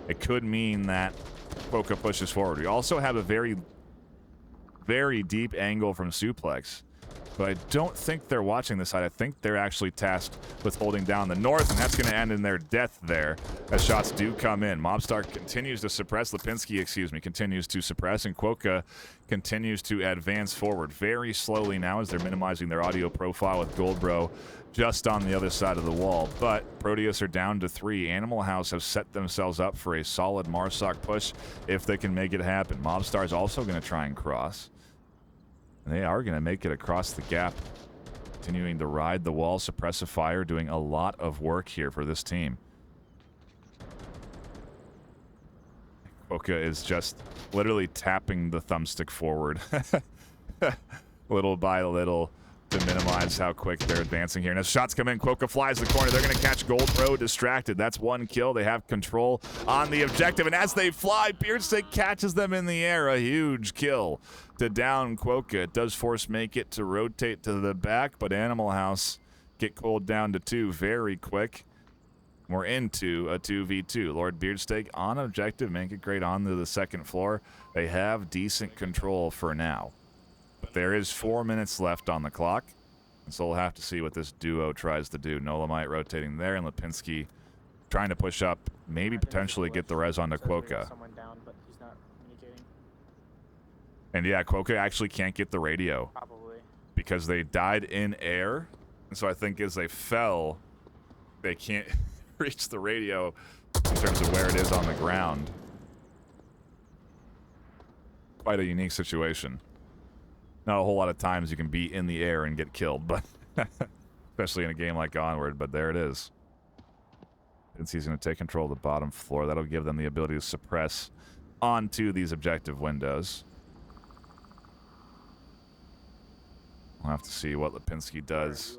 it could mean that Quokka pushes forward. We also have a very, very deep angle from Suplex, but I don't think they're watching this side. I think they're actually tasked with holding down the north, and that's going to end in their death there as shots do come in. Mobstar continues to suppress. Lipinski, continues to suppress, and Quokka continues to advance forward very slowly now as they're minimizing their audio profile with Goldbro just on the other side of the wall. But Proteus are down to 3. Animal House have set themselves up for a solid Marsoc push if they can make it happen. Mobstar is also going to try and cross. They are going to make it across the gap, continuing to ride the wall. Suppressive fire doing a lot of work here for this team. Quokka is just literally tapping the thumbstick forward little by little to minimize how quick they're advancing here. And as shots come in, Quokka flies the corner. They're going to catch Goldbro distracted. That's 1 kill. They have control on the objective. And as they fly, Beardstick catches them in the air. A huge kill to down Quokka. It does force Make It to rotate to the back, but Animal House get cooled down to 2 very quick. We're into a 2v2. Lord Beardsteak on objective. Make It Great onto the second floor. They have decent control for now. But there is 4 minutes left on the clock, and so we'll have to see what this duo tries to do. Nolamite rotating there, and Lipinski trying to push up, maybe potentially get the res onto Quokka. Someone down, but he's not communicating. And yeah, Quokka actually can't get the radio. Probably. Because they died in air, and so I think as they fell, they can't reach the radio in terms of where it is on the ground. Quite a unique situation. Not a whole lot of times you can be in the air and get killed, but especially in a game like Onward, but there it is. And he's going to take control of the bottom floor. That'll give them the ability to suppress onto these objective windows. We'll have to see what Lipinski does.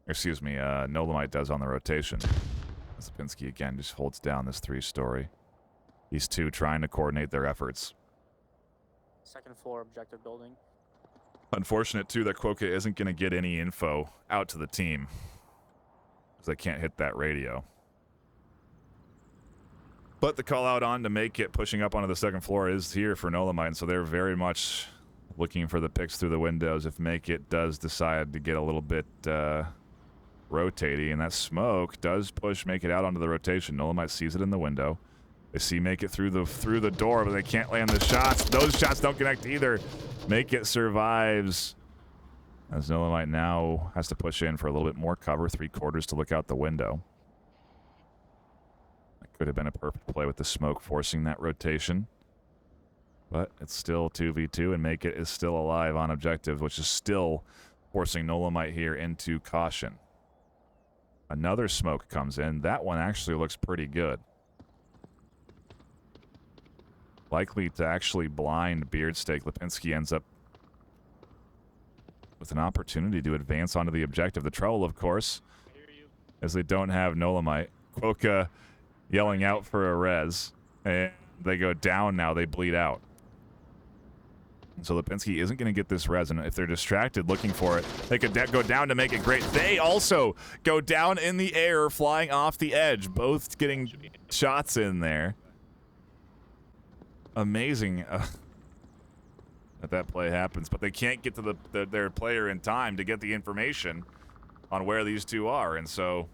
Excuse me, Nolamite does on the rotation. Lipinski again just holds down this 3-story. These two trying to coordinate their efforts. Second floor objective building. Unfortunate, too, that Quokka isn't going to get any info out to the team, because they can't hit that radio. But the call out on to make it pushing up onto the second floor is here for Nolamite, so they're very much looking for the picks through the windows if Make It does decide to get a little bit rotating, and that smoke does push Make It out onto the rotation. Nolamite sees it in the window. They see Make It through the door, but they can't land the shots. Those shots don't connect either. Make It survives, as Nolamite now has to push in for a little bit more cover, 3/4 to look out the window. That could have been a perfect play with the smoke forcing that rotation. But it's still 2v2, and Make It is still alive on objective, which is still forcing Nolamite here into caution. Another smoke comes in. That one actually looks pretty good. Likely to actually blind Beardsteak. Lipinski ends up with an opportunity to advance onto the objective. The trouble, of course, is they don't have Nolamite. Quokka yelling out for a res, and they go down now. They bleed out. So Lipinski isn't going to get this res, and if they're distracted looking for it, they could go down to make it great. They also go down in the air, flying off the edge, both getting shots in there. Amazing that play happens, but they can't get to their player in time to get the information on where these two are, and so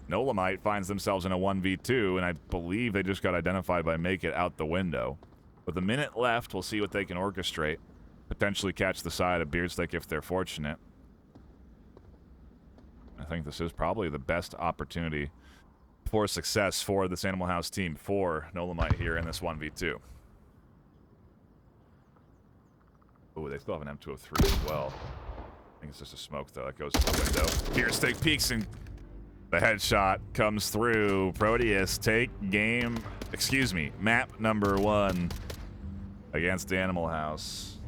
Nolamite finds themselves in a 1v2, and I believe they just got identified by Make It out the window. With a minute left, we'll see what they can orchestrate. Potentially catch the side of Beardsteak if they're fortunate. I think this is probably the best opportunity for success for this Animal House team, for Nolamite here in this 1v2. Oh, they still have an M203 as well. I think it's just a smoke, though. That goes to the window. Beardsteak peeks, and the headshot comes through. Proteus take map number 1 against Animal House.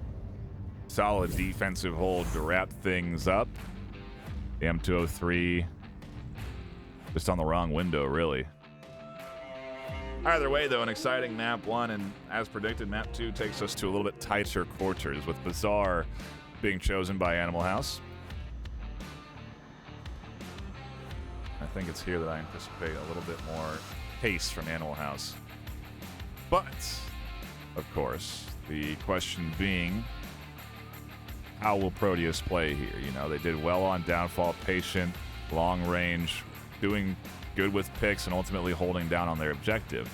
Solid defensive hold to wrap things up. The M203 just on the wrong window, really. Either way, though, an exciting map 1, and as predicted, map 2 takes us to a little bit tighter quarters, with Bazaar being chosen by Animal House. I think it's here that I anticipate a little bit more pace from Animal House. But, of course, the question being, how will Proteus play here? You know, they did well on downfall, patient, long range, doing good with picks, and ultimately holding down on their objective.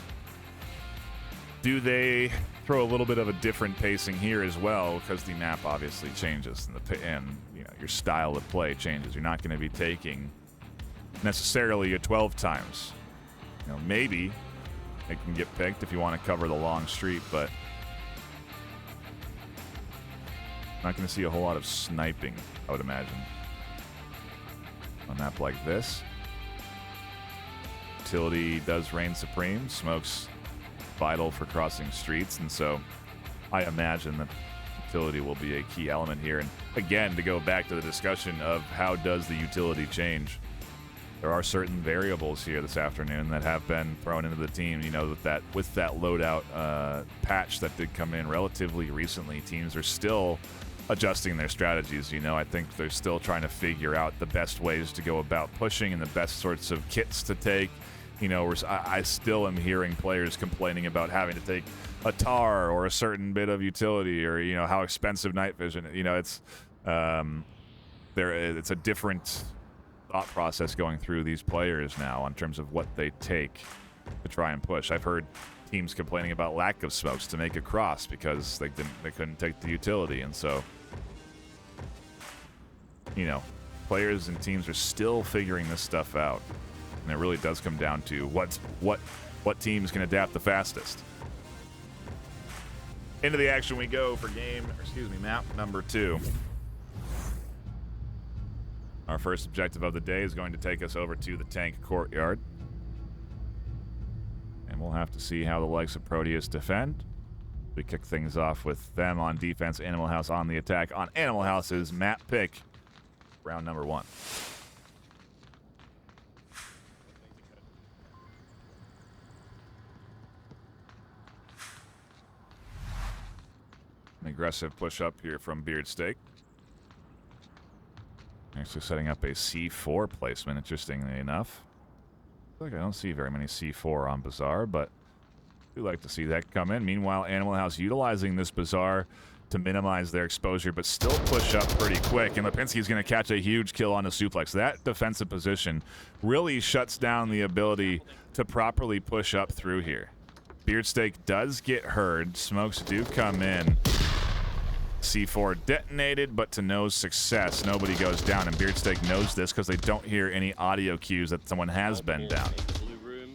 Do they throw a little bit of a different pacing here as well, because the map obviously changes, and you know, your style of play changes. You're not going to be taking necessarily your 12 times. You know, maybe it can get picked if you want to cover the long street, but not going to see a whole lot of sniping, I would imagine, on a map like this. Utility does reign supreme. Smoke's vital for crossing streets, and so I imagine that utility will be a key element here. And again, to go back to the discussion of how does the utility change, there are certain variables here this afternoon that have been thrown into the team. You know, with that loadout patch that did come in relatively recently, teams are still adjusting their strategies. You know, I think they're still trying to figure out the best ways to go about pushing and the best sorts of kits to take. You know, I still am hearing players complaining about having to take a TAR or a certain bit of utility, or, you know, how expensive night vision. You know, it's it's a different thought process going through these players now in terms of what they take to try and push. I've heard teams complaining about lack of smokes to make a cross because they couldn't take the utility, and so, you know, players and teams are still figuring this stuff out, and it really does come down to what teams can adapt the fastest. Into the action we go for map number 2. Our first objective of the day is going to take us over to the tank courtyard. And we'll have to see how the likes of Proteus defend. We kick things off with them on defense, Animal House on the attack on Animal House's map pick, round number 1. An aggressive push up here from Beardsteak. Actually setting up a C4 placement, interestingly enough. I feel like I don't see very many C4 on Bazaar, but I do like to see that come in. Meanwhile, Animal House utilizing this Bazaar to minimize their exposure, but still push up pretty quick. And Lipinski's going to catch a huge kill on a suplex. That defensive position really shuts down the ability to properly push up through here. Beardsteak does get heard. Smokes do come in. C4 detonated, but to no success. Nobody goes down, and Beardsteak knows this because they don't hear any audio cues that someone has been down.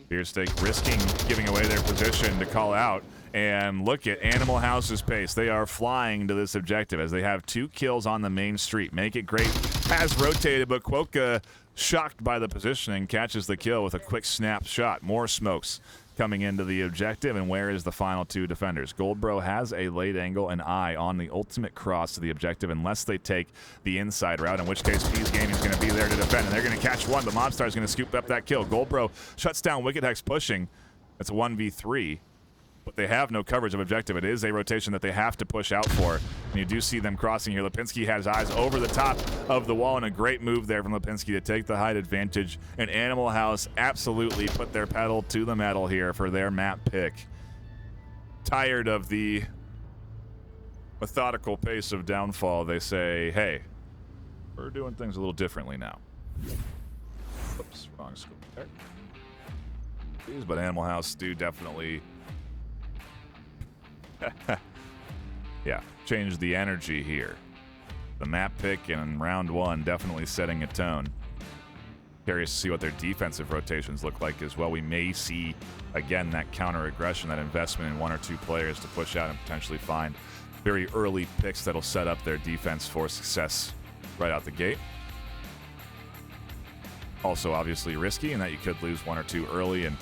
Beardsteak risking giving away their position to call out. And look at Animal House's pace. They are flying to this objective as they have 2 kills on the main street. Make it great. Has rotated, but Quokka, shocked by the positioning, catches the kill with a quick snap shot. More smokes coming into the objective, and where is the final 2 defenders? Goldbro has a late angle and eye on the ultimate cross to the objective unless they take the inside route, in which case Pease Gaming is going to be there to defend, and they're going to catch one, but Mobstar is going to scoop up that kill. Goldbro shuts down Wicked Hex pushing. That's a 1v3. But they have no coverage of objective. It is a rotation that they have to push out for. And you do see them crossing here. Lipinski has eyes over the top of the wall, and a great move there from Lipinski to take the height advantage. And Animal House absolutely put their pedal to the metal here for their map pick. Tired of the methodical pace of downfall, they say, hey, we're doing things a little differently now. Oops, wrong scope there. But Animal House do definitely... yeah, change the energy here. The map pick in round 1 definitely setting a tone. Curious to see what their defensive rotations look like as well. We may see, again, that counter aggression, that investment in 1 or 2 players to push out and potentially find very early picks that'll set up their defense for success right out the gate. Also, obviously risky in that you could lose 1 or 2 early and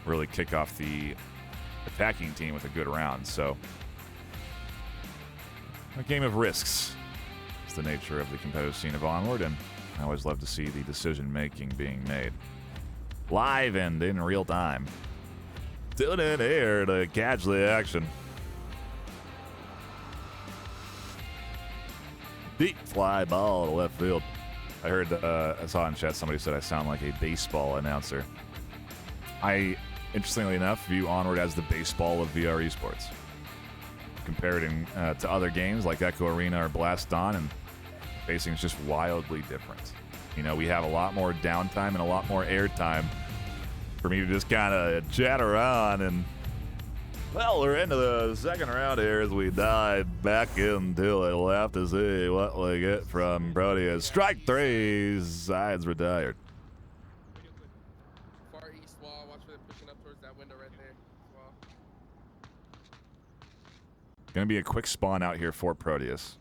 really kick off the attacking team with a good round. So a game of risks is the nature of the competitive scene of Onward, and I always love to see the decision making being made live and in real time. Tune in here to catch the action. Deep fly ball to left field. I heard I saw in chat somebody said I sound like a baseball announcer. I, interestingly enough, view Onward as the baseball of VR esports. Compared to other games like Echo Arena or Blast Dawn, and pacing is just wildly different. You know, we have a lot more downtime and a lot more airtime for me to just kind of chat around. And, well, we're into the second round here as we dive back into it. We'll have to see what we get from Proteus. Strike 3, sides retired. Going to be a quick spawn out here for Proteus.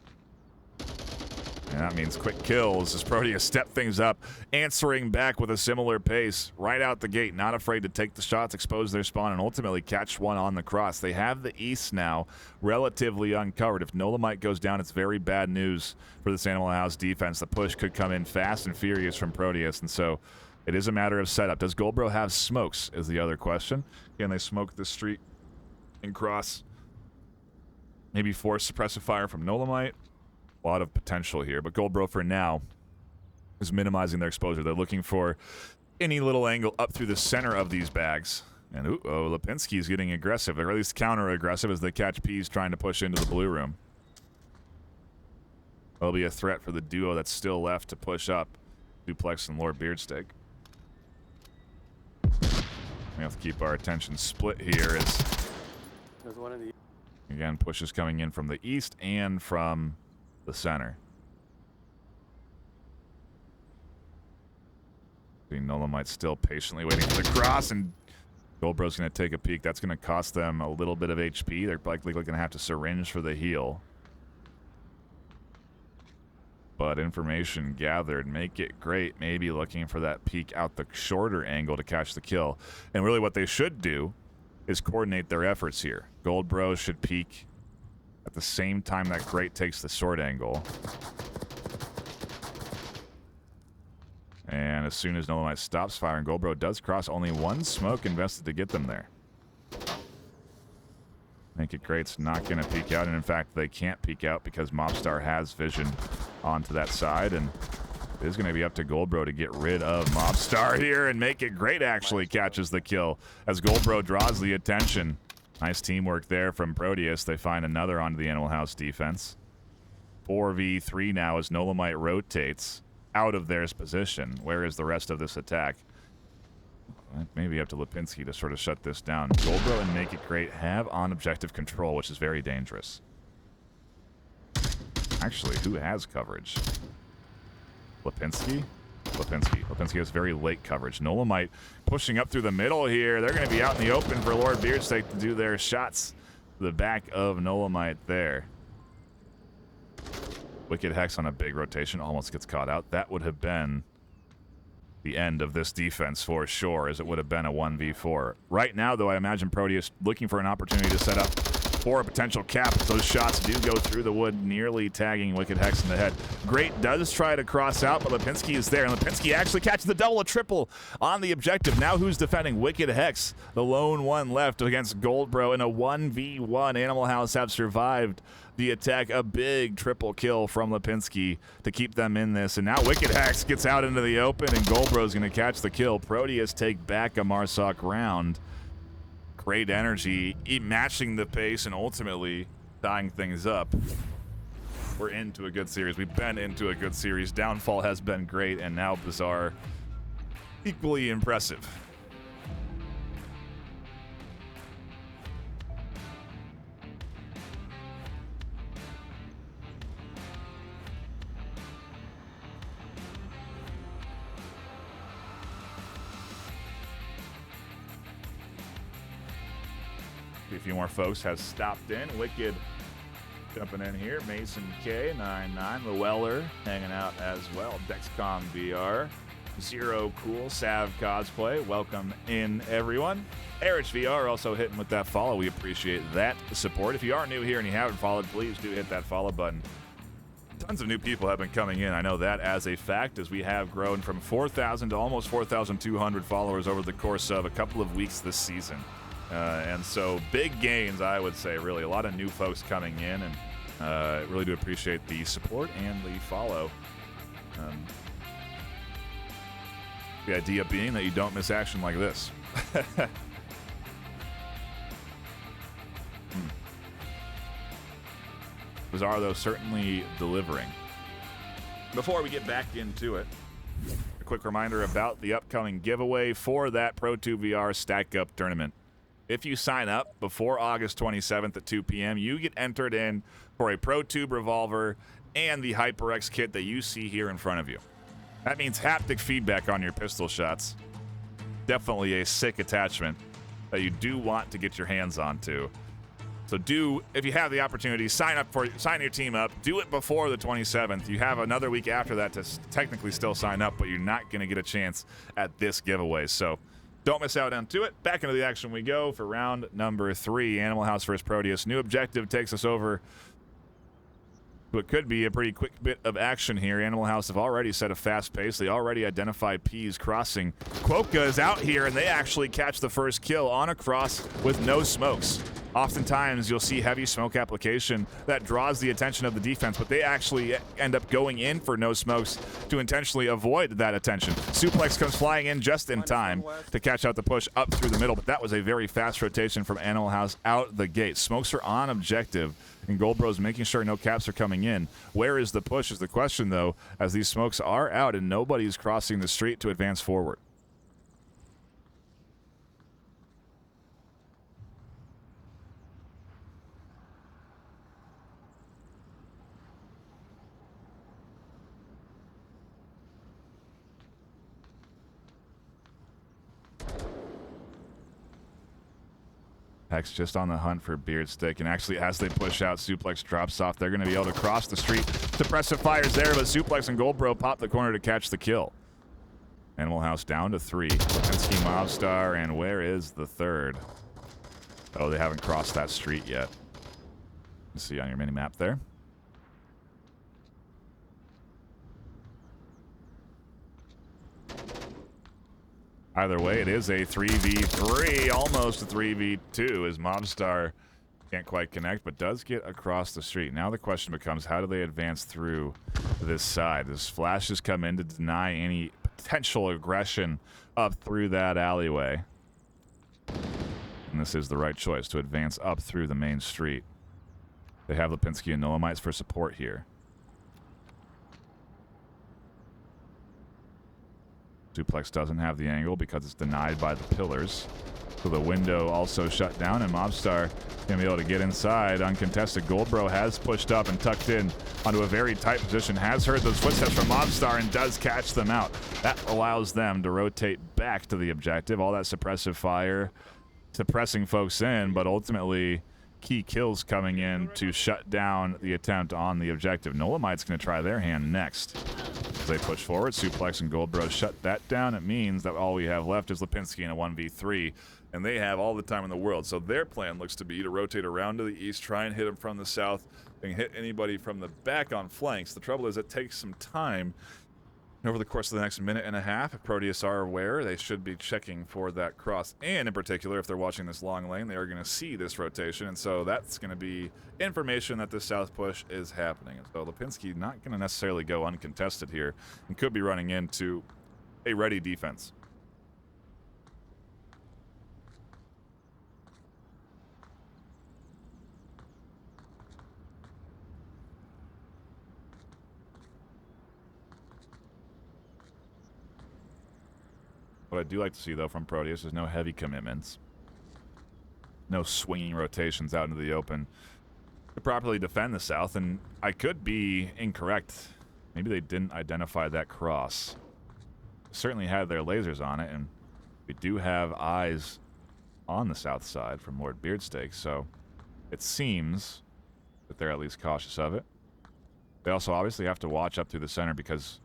And that means quick kills as Proteus step things up, answering back with a similar pace right out the gate. Not afraid to take the shots, expose their spawn, and ultimately catch one on the cross. They have the East now relatively uncovered. If Nolamite goes down, it's very bad news for this Animal House defense. The push could come in fast and furious from Proteus, and so it is a matter of setup. Does Goldbro have smokes is the other question. Can they smoke the street and cross? Maybe force suppressive fire from Nolamite. A lot of potential here, but Goldbro for now is minimizing their exposure. They're looking for any little angle up through the center of these bags. And Lipinski's getting aggressive, or at least counter-aggressive as they catch Peas trying to push into the blue room. There'll be a threat for the duo that's still left to push up. Duplex and Lord Beardsteak. We have to keep our attention split here as... There's one in the... Again, pushes coming in from the east and from the center. Nolamite still patiently waiting for the cross, and Goldbro's going to take a peek. That's going to cost them a little bit of HP. They're likely going to have to syringe for the heal. But information gathered, make it great. Maybe looking for that peek out the shorter angle to catch the kill. And really what they should do is coordinate their efforts here. Goldbro should peek at the same time that Great takes the short angle. And as soon as Nolamite stops firing, Goldbro does cross. Only one smoke invested to get them there. Make It Great's not going to peek out, and in fact, they can't peek out because Mobstar has vision onto that side, and it is going to be up to Goldbro to get rid of Mobstar here, and Make It Great actually catches the kill as Goldbro draws the attention. Nice teamwork there from Proteus. They find another onto the Animal House defense. 4v3 now as Nolamite rotates out of their position. Where is the rest of this attack? Maybe up to Lipinski to sort of shut this down. Goldbro and Make It Great have on objective control, which is very dangerous. Actually, who has coverage? Lipinski? Lipinski has very late coverage. Nolamite pushing up through the middle here. They're going to be out in the open for Lord Beardsteak to do their shots. The back of Nolamite there. Wicked Hex on a big rotation almost gets caught out. That would have been the end of this defense for sure, as it would have been a 1v4. Right now, though, I imagine Proteus looking for an opportunity to set up for a potential cap. Those shots do go through the wood, nearly tagging Wicked Hex in the head. Great does try to cross out, but Lipinski is there, and Lipinski actually catches the double, a triple on the objective. Now who's defending? Wicked Hex, the lone one left against Goldbro in a 1v1. Animal House have survived the attack. A big triple kill from Lipinski to keep them in this, and now Wicked Hex gets out into the open, and Goldbro's going to catch the kill. Proteus take back a Marsoc round. Great energy, matching the pace and ultimately tying things up. We're into a good series. We've been into a good series. Downfall has been great, and now Bizarre equally impressive. A few more folks has stopped in. Wicked jumping in here. Mason K, 99. Llewellyn hanging out as well. Dexcom VR. Zero Cool. Sav Cosplay. Welcome in, everyone. Erich VR also hitting with that follow. We appreciate that support. If you are new here and you haven't followed, please do hit that follow button. Tons of new people have been coming in. I know that as a fact, as we have grown from 4,000 to almost 4,200 followers over the course of a couple of weeks this season. And so big gains, I would say, really. A lot of new folks coming in, and really do appreciate the support and the follow. The idea being that you don't miss action like this. Bizarre, though, certainly delivering. Before we get back into it, a quick reminder about the upcoming giveaway for that Pro2 VR Stack Up tournament. If you sign up before August 27th at 2 p.m., you get entered in for a ProTube revolver and the HyperX kit that you see here in front of you. That means haptic feedback on your pistol shots. Definitely a sick attachment that you do want to get your hands onto. So do, if you have the opportunity, sign your team up. Do it before the 27th. You have another week after that to technically still sign up, but you're not going to get a chance at this giveaway. So don't miss out onto it. Back into the action we go for round number 3. Animal House versus Proteus. New objective takes us over what could be a pretty quick bit of action here. Animal House have already set a fast pace. They already identified P's crossing. Quokka is out here, and they actually catch the first kill on a cross with no smokes. Oftentimes, you'll see heavy smoke application that draws the attention of the defense, but they actually end up going in for no smokes to intentionally avoid that attention. Suplex comes flying in just in time to catch out the push up through the middle, but that was a very fast rotation from Animal House out the gate. Smokes are on objective, and Goldbro's making sure no caps are coming in. Where is the push is the question, though, as these smokes are out and nobody's crossing the street to advance forward. Hex just on the hunt for Beardstick, and actually as they push out, Suplex drops off. They're going to be able to cross the street. Suppressive fires there, but Suplex and Goldbro pop the corner to catch the kill. Animal House down to 3. Lipinski, Mobstar, and where is the third? Oh, they haven't crossed that street yet. You see on your mini-map there. Either way, it is a 3v3, almost a 3v2, as Mobstar Can't quite connect, but does get across the street. Now the question becomes, how do they advance through this side? This flashes come in to deny any potential aggression up through that alleyway. And this is the right choice, to advance up through the main street. They have Lipinski and Nolomites for support here. Suplex doesn't have the angle because it's denied by the pillars. So the window also shut down, and Mobstar going to be able to get inside uncontested. Goldbro has pushed up and tucked in onto a very tight position, has heard those footsteps from Mobstar and does catch them out. That allows them to rotate back to the objective. All that suppressive fire suppressing folks in, but ultimately key kills coming in to shut down the attempt on the objective. Nolomite's going to try their hand next. As they push forward, Suplex and Goldbro shut that down. It means that all we have left is Lipinski in a 1v3, and they have all the time in the world. So their plan looks to be to rotate around to the east, try and hit them from the south, and hit anybody from the back on flanks. The trouble is it takes some time. Over the course of the next minute and a half, if Proteus are aware, they should be checking for that cross. And in particular, if they're watching this long lane, they are going to see this rotation. And so that's going to be information that the south push is happening. And so Lipinski not going to necessarily go uncontested here and could be running into a ready defense. What I do like to see, though, from Proteus is no heavy commitments. No swinging rotations out into the open to properly defend the south. And I could be incorrect. Maybe they didn't identify that cross. Certainly had their lasers on it, and we do have eyes on the south side from Lord Beardsteak, so it seems that they're at least cautious of it. They also obviously have to watch up through the center because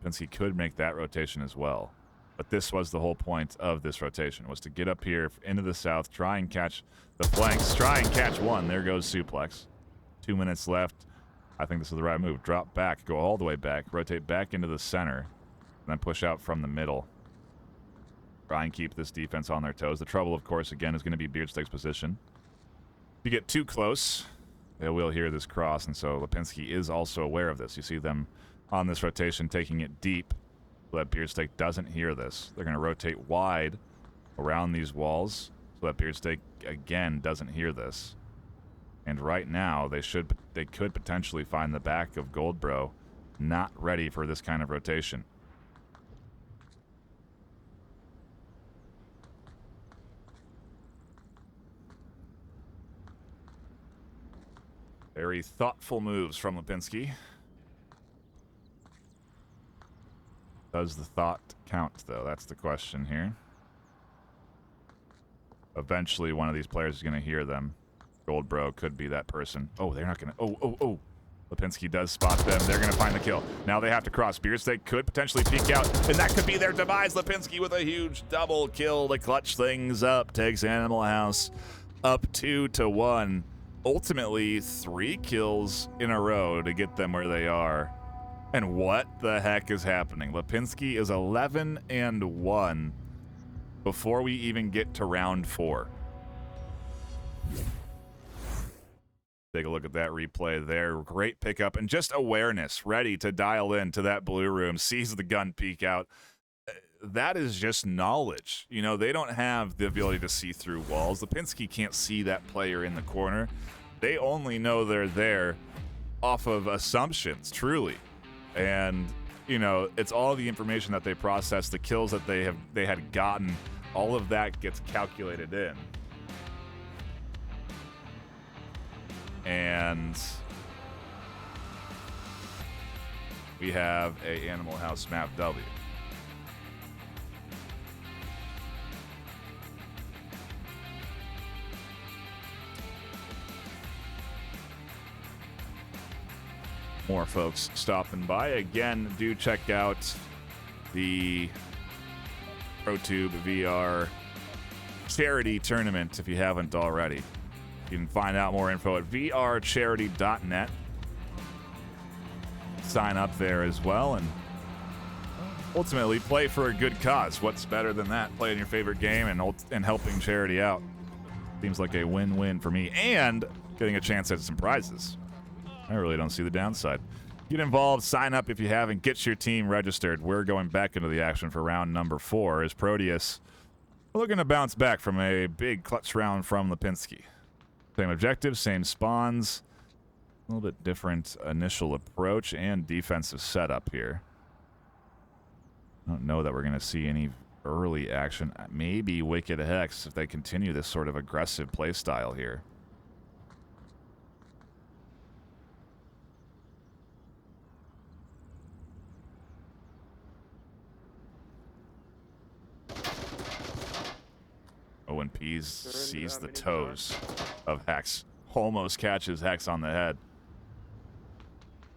Pinsky could make that rotation as well. But this was the whole point of this rotation, was to get up here into the south, try and catch the flanks, try and catch one. There goes Suplex. 2 minutes left. I think this is the right move. Drop back, go all the way back, rotate back into the center, and then push out from the middle. Try and keep this defense on their toes. The trouble, of course, again, is going to be Beardsteak's position. If you get too close, they will hear this cross, and so Lipinski is also aware of this. You see them on this rotation taking it deep, so that Beardsteak doesn't hear this. They're going to rotate wide around these walls so that Beardsteak, again, doesn't hear this. And right now, they could potentially find the back of Goldbro not ready for this kind of rotation. Very thoughtful moves from Lipinski. Does the thought count, though? That's the question here. Eventually, one of these players is going to hear them. Goldbro could be that person. Oh, they're not going to... Oh. Lipinski does spot them. They're going to find the kill. Now they have to cross. Beardsteak could potentially peek out, and that could be their demise. Lipinski with a huge double kill to clutch things up. Takes Animal House up 2-1. Ultimately, 3 kills in a row to get them where they are. And what the heck is happening? Lipinski is 11-1 before we even get to round 4. Take a look at that replay there. Great pickup and just awareness, ready to dial in to that blue room, sees the gun peek out. That is just knowledge. You know, they don't have the ability to see through walls. Lipinski can't see that player in the corner. They only know they're there off of assumptions, truly. And, you know, it's all the information that they process, the kills that they had gotten, all of that gets calculated in. And we have a Animal House map W. More folks stopping by. Again, do check out the ProTube VR charity tournament if you haven't already. You can find out more info at vrcharity.net. Sign up there as well and ultimately play for a good cause. What's better than that? Playing your favorite game and helping charity out. Seems like a win-win for me, and getting a chance at some prizes. I really don't see the downside. Get involved, sign up if you haven't, get your team registered. We're going back into the action for round number 4 as Proteus looking to bounce back from a big clutch round from Lipinski. Same objective, same spawns. A little bit different initial approach and defensive setup here. I don't know that we're going to see any early action. Maybe Wicked Hex if they continue this sort of aggressive play style here. Owen Pease sees the toes of Hex. Almost catches Hex on the head.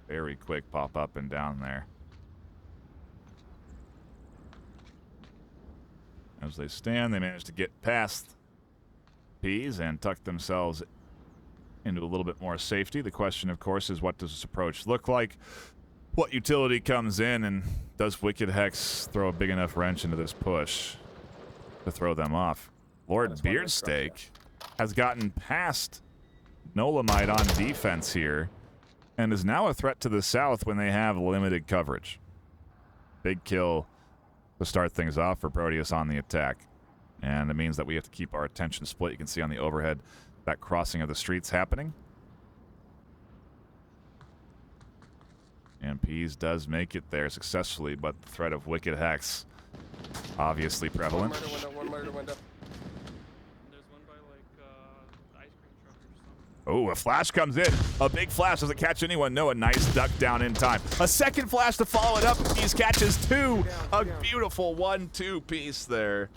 Very quick pop up and down there. As they stand, they manage to get past Pease and tuck themselves into a little bit more safety. The question, of course, is what does this approach look like? What utility comes in, and does Wicked Hex throw a big enough wrench into this push to throw them off? Lord Beardsteak has gotten past Nolamite on defense here and is now a threat to the south when they have limited coverage. Big kill to start things off for Proteus on the attack. And it means that we have to keep our attention split. You can see on the overhead that crossing of the streets happening. And Pease does make it there successfully, but the threat of Wicked Hex obviously prevalent. One murder window. There's one by like ice cream truck or something. Oh, a flash comes in. A big flash doesn't catch anyone. No, a nice duck down in time. A second flash to follow it up. Pease catches 2. A beautiful 1-2 piece there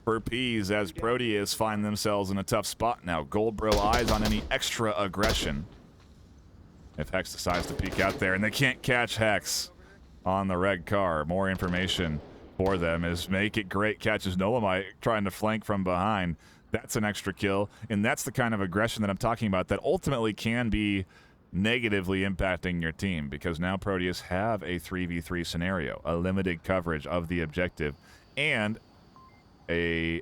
for Pease as Proteus find themselves in a tough spot now. Goldbro eyes on any extra aggression if Hex decides to peek out there, and they can't catch Hex on the red car. More information for them is Make It Great catches Nolamite trying to flank from behind. That's an extra kill, and that's the kind of aggression that I'm talking about that ultimately can be negatively impacting your team, because now Proteus have a 3v3 scenario, a limited coverage of the objective, and a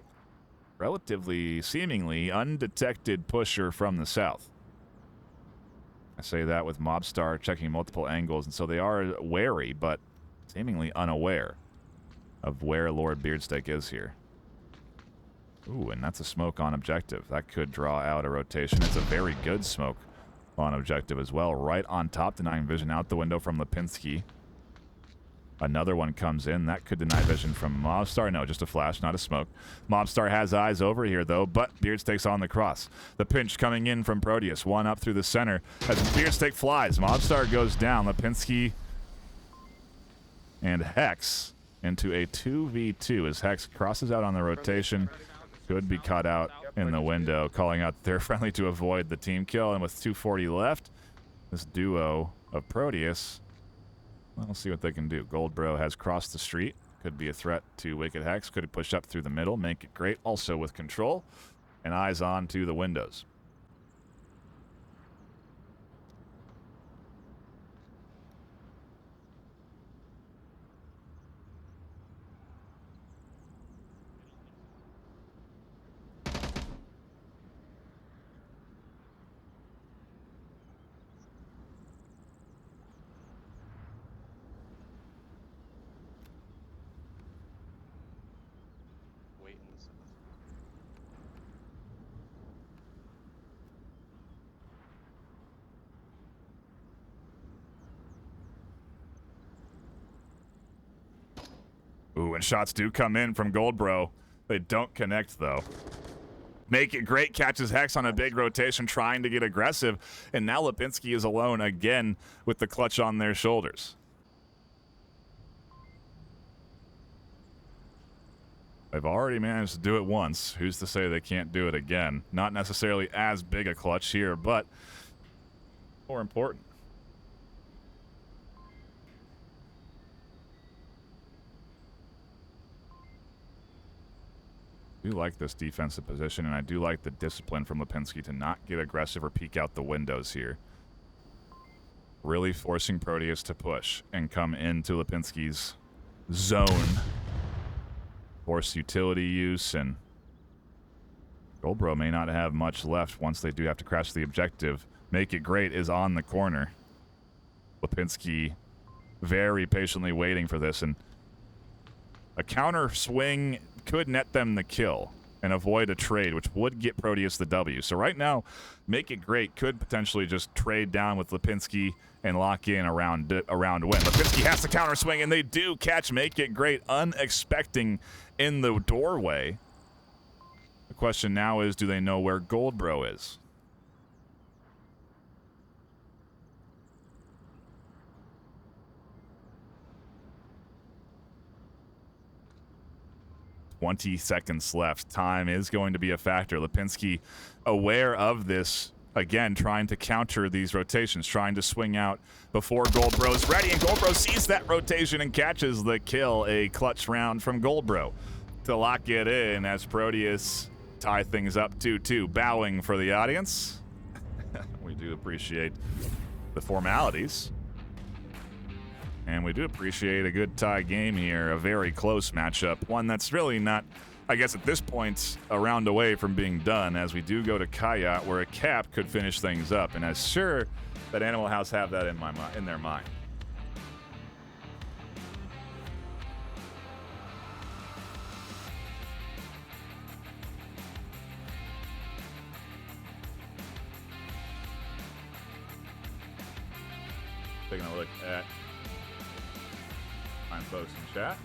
relatively seemingly undetected pusher from the south. I say that with Mobstar checking multiple angles, and so they are wary, but seemingly unaware of where Lord Beardsteak is here. Ooh, and that's a smoke on objective. That could draw out a rotation. It's a very good smoke on objective as well. Right on top, denying vision out the window from Lipinski. Another one comes in. That could deny vision from Mobstar. No, just a flash, not a smoke. Mobstar has eyes over here, though, but Beardsteak's on the cross. The pinch coming in from Proteus. One up through the center. As Beardsteak flies, Mobstar goes down. Lipinski and Hex into a 2v2 as Hex crosses out on the rotation. Could be caught out in the window, calling out their friendly to avoid the team kill. And with 240 left, this duo of Proteus, we'll see what they can do. Goldbro has crossed the street. Could be a threat to Wicked Hex. Could push up through the middle. Make It Great. Also with control. And eyes on to the windows. Ooh, and shots do come in from Goldbro. They don't connect, though. Make It Great catches Hex on a big rotation, trying to get aggressive. And now Lipinski is alone again with the clutch on their shoulders. They've already managed to do it once. Who's to say they can't do it again? Not necessarily as big a clutch here, but more important. I do like this defensive position, and I do like the discipline from Lipinski to not get aggressive or peek out the windows here. Really forcing Proteus to push and come into Lipinski's zone. Force utility use, and Goldbro may not have much left once they do have to crash the objective. Make It Great is on the corner. Lipinski very patiently waiting for this, and a counter swing could net them the kill and avoid a trade, which would get Proteus the W. So right now, Make It Great could potentially just trade down with Lipinski and lock in a round win. Lipinski has to counter swing, and they do catch Make It Great unexpecting in the doorway. The question now is, do they know where Goldbro is? "20 seconds left. Time is going to be a factor. Lipinski aware of this, again, trying to counter these rotations, trying to swing out before Goldbro's ready, and Goldbro sees that rotation and catches the kill. A clutch round from Goldbro to lock it in as Proteus tie things up 2-2. Bowing for the audience. We do appreciate the formalities. And we do appreciate a good tie game here, a very close matchup, one that's really not, I guess at this point, a round away from being done, as we do go to Kayat, where a cap could finish things up, and I'm sure that Animal House have that in their mind. Taking a look at folks in chat.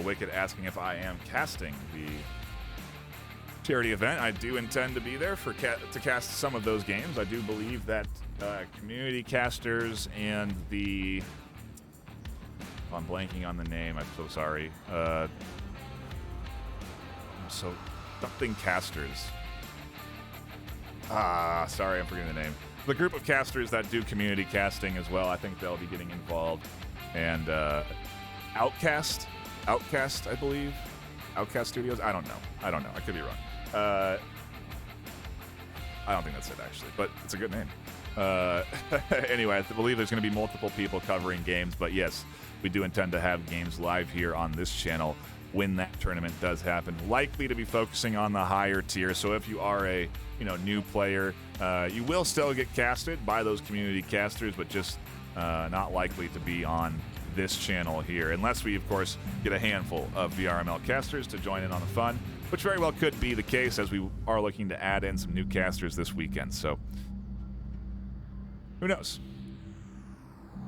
Wicked asking if I am casting the charity event. I do intend to be there for to cast some of those games. I do believe that community casters and the... Oh, I'm blanking on the name. I'm so sorry. Something casters. Sorry, I'm forgetting the name. The group of casters that do community casting as well, I think they'll be getting involved. And Outcast, I believe. Outcast Studios? I don't know. I could be wrong. I don't think that's it, actually, but it's a good name. Anyway, I believe there's going to be multiple people covering games, but yes, we do intend to have games live here on this channel when that tournament does happen. Likely to be focusing on the higher tier, so if you are a new player, you will still get casted by those community casters, but just not likely to be on this channel here, unless we, of course, get a handful of VRML casters to join in on the fun, which very well could be the case, as we are looking to add in some new casters this weekend, so who knows?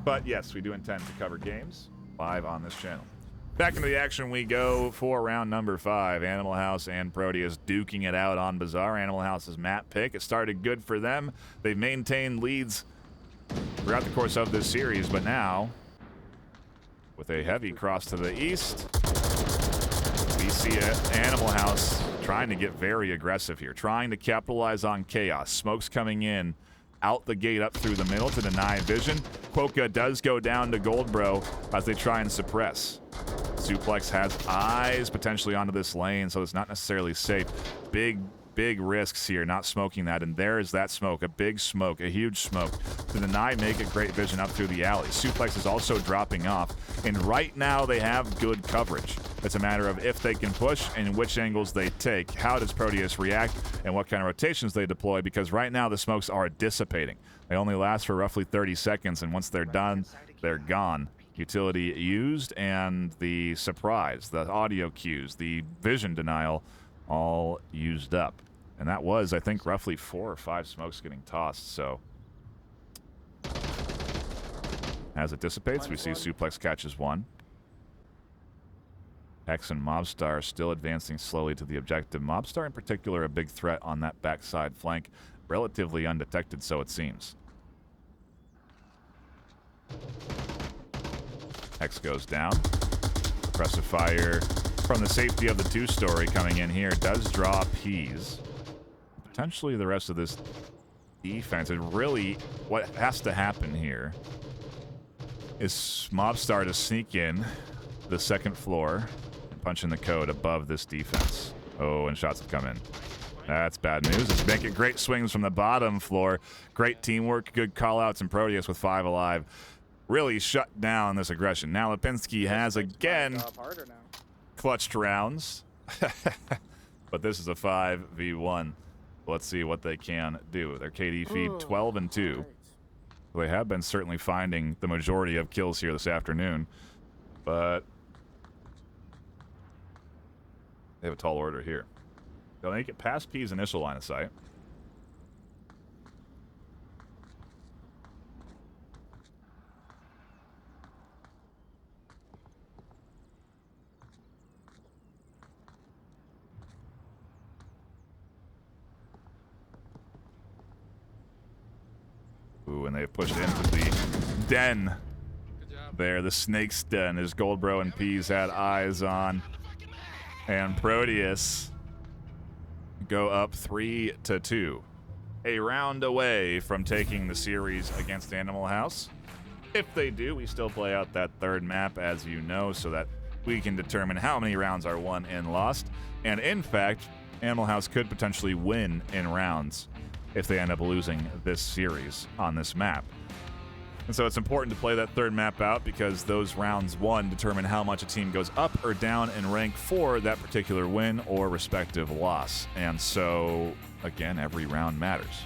But yes, we do intend to cover games live on this channel. Back into the action we go for round number 5. Animal House and Proteus duking it out on Bazaar. Animal House's map pick. It started good for them. They've maintained leads throughout the course of this series, but now, with a heavy cross to the east, we see Animal House trying to get very aggressive here, trying to capitalize on chaos. Smoke's coming in out the gate up through the middle to deny vision. Quokka does go down to Goldbro as they try and suppress. Suplex has eyes potentially onto this lane, so it's not necessarily safe. Big risks here, not smoking that, and there is that smoke, a big smoke, a huge smoke to deny Make It Great vision up through the alley. Suplex is also dropping off, and right now they have good coverage. It's a matter of if they can push and which angles they take. How does Proteus react and what kind of rotations they deploy, because right now the smokes are dissipating. They only last for roughly 30 seconds, and once they're done, they're gone. Utility used, and the surprise, the audio cues, the vision denial, all used up. And that was, I think, roughly 4 or 5 smokes getting tossed, so as it dissipates, we see Suplex catches one. X and Mobstar still advancing slowly to the objective. Mobstar, in particular, a big threat on that backside flank, relatively undetected, so it seems. X goes down. Impressive fire from the safety of the 2-story coming in here. Does draw P's. Potentially the rest of this defense. And really, what has to happen here is Mobstar to sneak in the second floor and punch in the code above this defense. Oh, and shots have come in. That's bad news. It's Make It Great swings from the bottom floor. Great teamwork, good call-outs, and Proteus with 5 alive really shut down this aggression. Now Lipinski has again clutched rounds. but this is a 5v1. Let's see what they can do. Their KD feed 12 and 2. So they have been certainly finding the majority of kills here this afternoon, but they have a tall order here. They'll make it past P's initial line of sight. Ooh, and they've pushed into the den. Good job. There, the snake's den is Goldbro and Peas had eyes on. And Proteus go up 3-2. A round away from taking the series against Animal House. If they do, we still play out that third map, as you know, so that we can determine how many rounds are won and lost. And in fact, Animal House could potentially win in rounds if they end up losing this series on this map. And so it's important to play that third map out because those rounds won determine how much a team goes up or down in rank for that particular win or respective loss. And so, again, every round matters.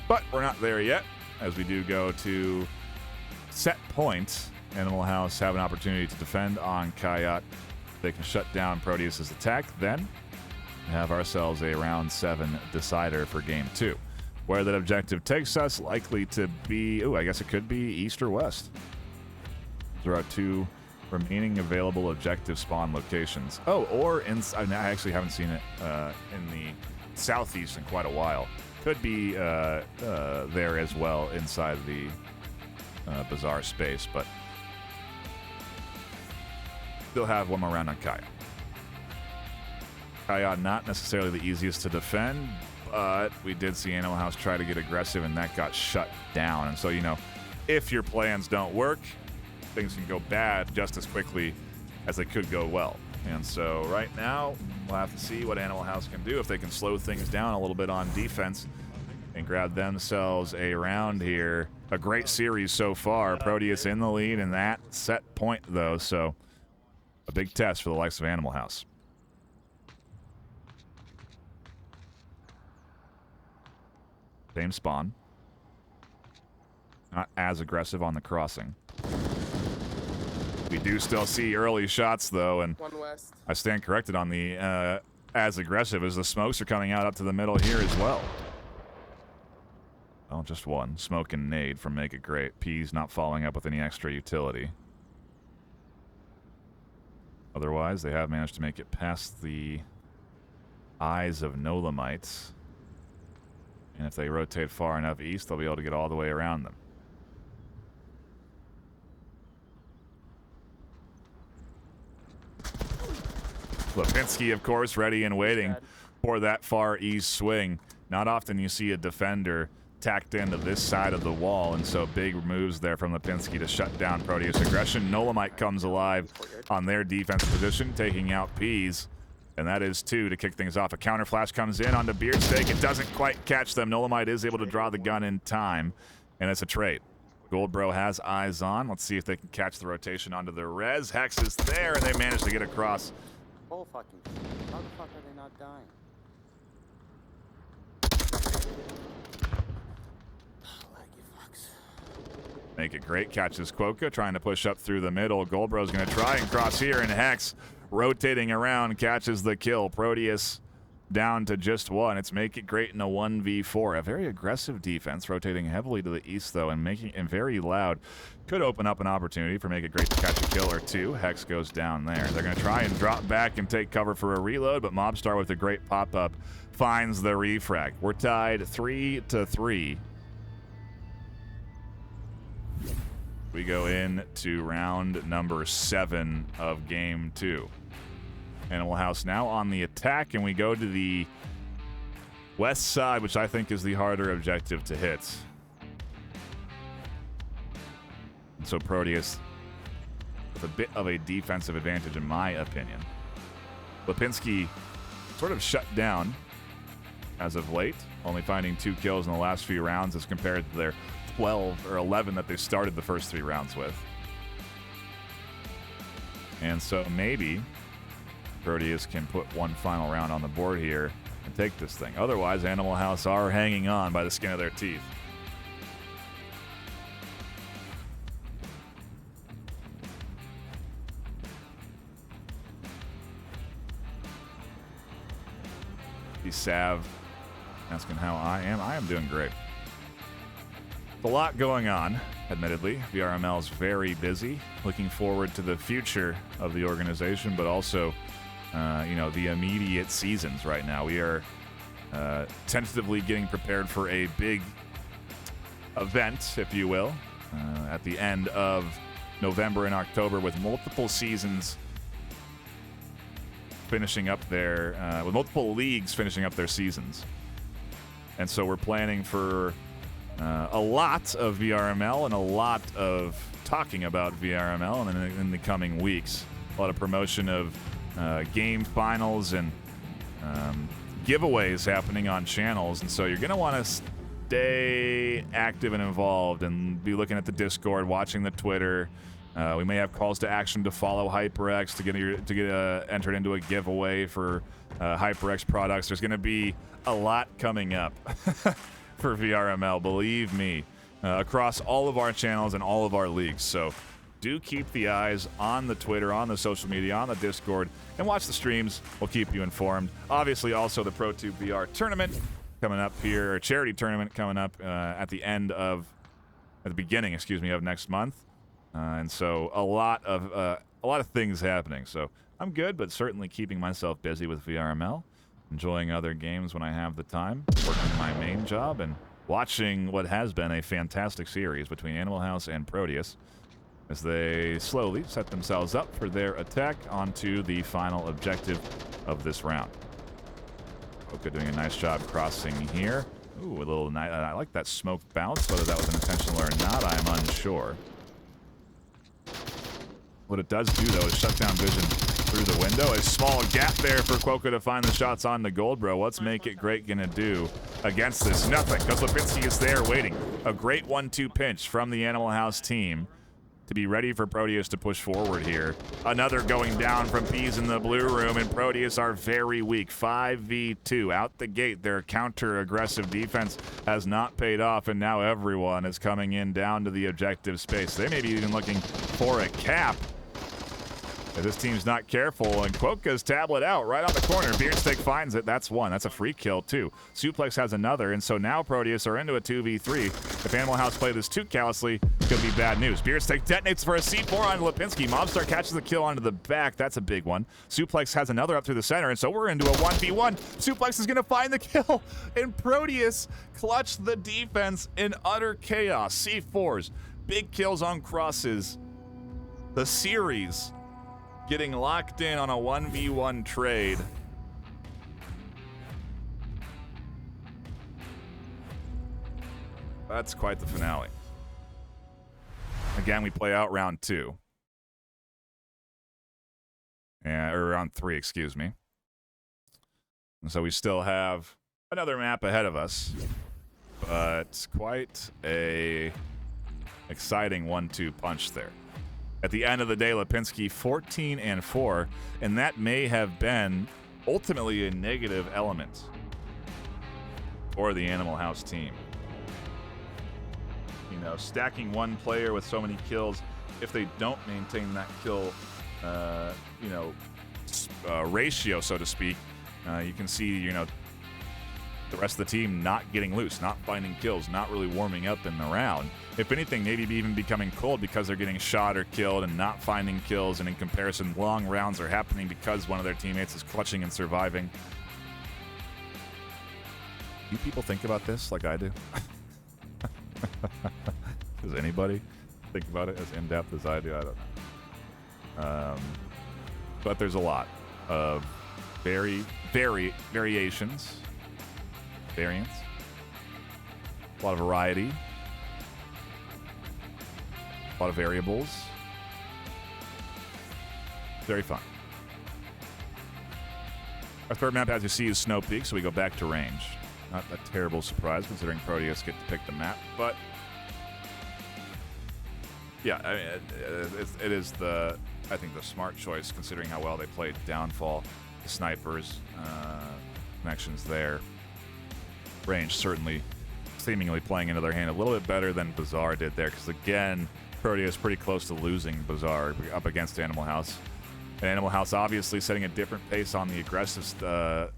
But we're not there yet, as we do go to set point. Animal House have an opportunity to defend on Kayat. They can shut down Proteus' attack, then have ourselves a round 7 decider for game 2. Where that objective takes us, likely to be, I guess it could be east or west. There are 2 remaining available objective spawn locations. Or I actually haven't seen it in the southeast in quite a while. Could be there as well inside the bazaar space, but still have one more round on Kaya. Kaya not necessarily the easiest to defend, but we did see Animal House try to get aggressive, and that got shut down. And so, if your plans don't work, things can go bad just as quickly as they could go well. And so right now, we'll have to see what Animal House can do, if they can slow things down a little bit on defense and grab themselves a round here. A great series so far. Proteus in the lead in that set point, though, so a big test for the likes of Animal House. Same spawn. Not as aggressive on the crossing. We do still see early shots, though, and One west. I stand corrected on the as aggressive, as the smokes are coming out up to the middle here as well. Oh, just one. Smoke and nade from Make It Great. P's not following up with any extra utility. Otherwise, they have managed to make it past the eyes of Nolamites. And if they rotate far enough east, they'll be able to get all the way around them. Lipinski, of course, ready and waiting for that far east swing. Not often you see a defender tacked into this side of the wall, and so big moves there from Lipinski to shut down Proteus aggression. Nolamite comes alive on their defense position, taking out Peas. And that is 2 to kick things off. A counter flash comes in onto Beardsteak. It doesn't quite catch them. Nolamite is able to draw the gun in time, and it's a trade. Goldbro has eyes on. Let's see if they can catch the rotation onto the res. Hex is there, and they manage to get across. Oh, fucking. How the fuck are they not dying? Laggy fucks. Make It Great catches Quokka, trying to push up through the middle. Goldbro's going to try and cross here, and Hex rotating around catches the kill. Proteus down to just 1. It's Make It Great in a 1v4. A very aggressive defense, rotating heavily to the east, though, and making it very loud. Could open up an opportunity for Make It Great to catch a kill or 2. Hex goes down there. They're going to try and drop back and take cover for a reload, but Mobstar with a great pop-up finds the refrag. We're tied 3-3. We go into round number 7 of game 2. Animal House now on the attack, and we go to the west side, which I think is the harder objective to hit. And so Proteus with a bit of a defensive advantage, in my opinion. Lipinski sort of shut down as of late, only finding 2 kills in the last few rounds as compared to their 12 or 11 that they started the first 3 rounds with. And so maybe Proteus can put one final round on the board here and take this thing. Otherwise, Animal House are hanging on by the skin of their teeth. Sav asking how I am. I am doing great. A lot going on, admittedly. VRML is very busy. Looking forward to the future of the organization, but also, the immediate seasons right now. We are tentatively getting prepared for a big event, if you will, at the end of November and October with multiple seasons finishing up with multiple leagues finishing up their seasons. And so we're planning for a lot of VRML and a lot of talking about VRML in the coming weeks. A lot of promotion of game finals and giveaways happening on channels. And so you're going to want to stay active and involved and be looking at the Discord, watching the Twitter. We may have calls to action to follow HyperX to get entered into a giveaway for HyperX products. There's going to be a lot coming up for VRML, believe me, across all of our channels and all of our leagues. So do keep the eyes on the Twitter, on the social media, on the Discord, and watch the streams. We'll keep you informed. Obviously, also the ProTube VR tournament coming up here, or charity tournament coming up at the beginning of next month. And so a lot of things happening. So I'm good, but certainly keeping myself busy with VRML, enjoying other games when I have the time, working my main job, and watching what has been a fantastic series between Animal House and Proteus as they slowly set themselves up for their attack onto the final objective of this round. Oka doing a nice job crossing here. Ooh, a little nice. I like that smoke bounce. Whether that was an intentional or not, I'm unsure. What it does do, though, is shut down vision through the window. A small gap there for Quokka to find the shots on the gold, bro. What's Make It Great gonna do against this? Nothing, because Lipinski is there waiting. A great 1-2 pinch from the Animal House team to be ready for Proteus to push forward here. Another going down from Peas in the blue room, and Proteus are very weak. 5v2 out the gate. Their counter-aggressive defense has not paid off, and now everyone is coming in down to the objective space. They may be even looking for a cap. If this team's not careful, and Quokka's tablet out right on the corner. Beardstick finds it. That's one. That's a free kill, too. Suplex has another, and so now Proteus are into a 2v3. If Animal House play this too callously, it could be bad news. Beardstick detonates for a C4 on Lipinski. Mobstar catches the kill onto the back. That's a big one. Suplex has another up through the center, and so we're into a 1v1. Suplex is going to find the kill, and Proteus clutched the defense in utter chaos. C4s, big kills on crosses. The series getting locked in on a 1v1 trade. That's quite the finale. Again, we play out round 2. Or round 3, excuse me. And so we still have another map ahead of us. But quite a exciting 1-2 punch there. At the end of the day, Lipinski 14-4, and that may have been ultimately a negative element for the Animal House team. You know, stacking one player with so many kills, if they don't maintain that kill, ratio, so to speak, you can see, the rest of the team not getting loose, not finding kills, not really warming up in the round. If anything, maybe even becoming cold because they're getting shot or killed and not finding kills, and in comparison, long rounds are happening because one of their teammates is clutching and surviving. Do people think about this like I do? Does anybody think about it as in-depth as I do? I don't know. But there's a lot of variants, a lot of variety, a lot of variables. Very fun. Our third map, as you see, is Snow Peak, so we go back to range. Not a terrible surprise considering Proteus get to pick the map, but yeah, I mean, it is the I think, the smart choice considering how well they played Downfall. The snipers, connections there. Range certainly seemingly playing into their hand a little bit better than Bazaar did there, because again, Proteus pretty close to losing Bazaar up against Animal House. And Animal House obviously setting a different pace on the aggressive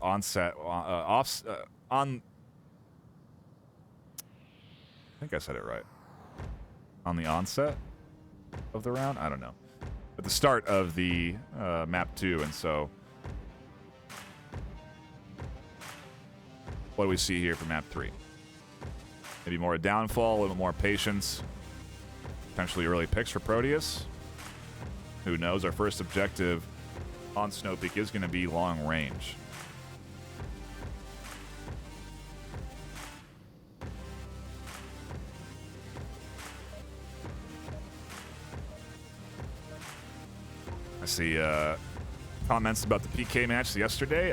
onset, on... I think I said it right. On the onset of the round? I don't know. At the start of the map 2, and so... What do we see here for map 3? Maybe more a downfall, a little more patience. Potentially early picks for Proteus. Who knows? Our first objective on Snow Peak is going to be long range. I see comments about the PK match yesterday.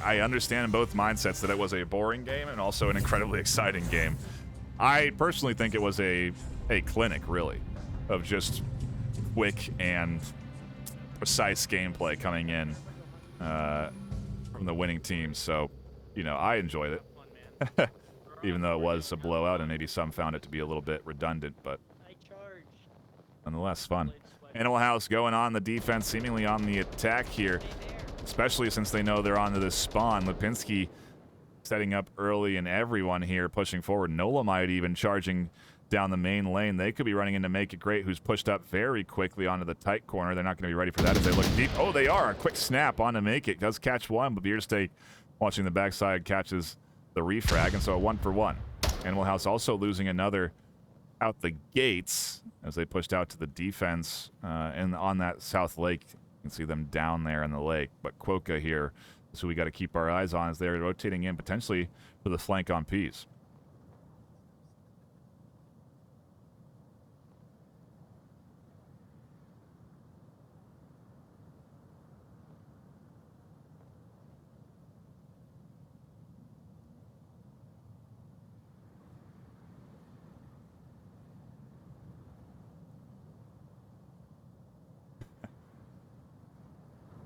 I understand in both mindsets that it was a boring game and also an incredibly exciting game. I personally think it was a clinic, really, of just quick and precise gameplay coming in from the winning team. So, you know, I enjoyed it, even though it was a blowout and maybe some found it to be a little bit redundant, but nonetheless fun. Animal House going on the defense, seemingly on the attack here. Especially since they know they're onto this spawn. Lipinski setting up early and everyone here pushing forward. Nolamite even charging down the main lane. They could be running into Make It Great, who's pushed up very quickly onto the tight corner. They're not going to be ready for that if they look deep. Oh, they are. A quick snap onto Make It. Does catch one, but Beersteak watching the backside catches the refrag, and so a 1-for-1. Animal House also losing another out the gates as they pushed out to the defense and on that south lake. You can see them down there in the lake, but Quokka here is who we got to keep our eyes on as they're rotating in potentially for the flank on Peas.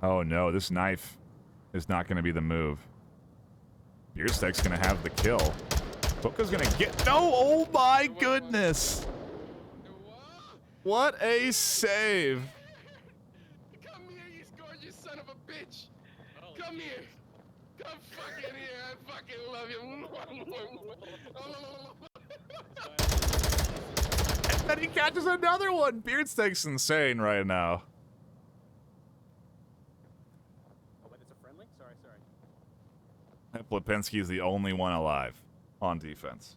Oh no, this knife is not going to be the move. Beersteak's going to have the kill. Quokka's going to get... No! Oh my goodness! What a save! Come here, you gorgeous son of a bitch! Come here! Come fucking here! I fucking love you! And then he catches another one! Beersteak's insane right now. Lipinski is the only one alive on defense.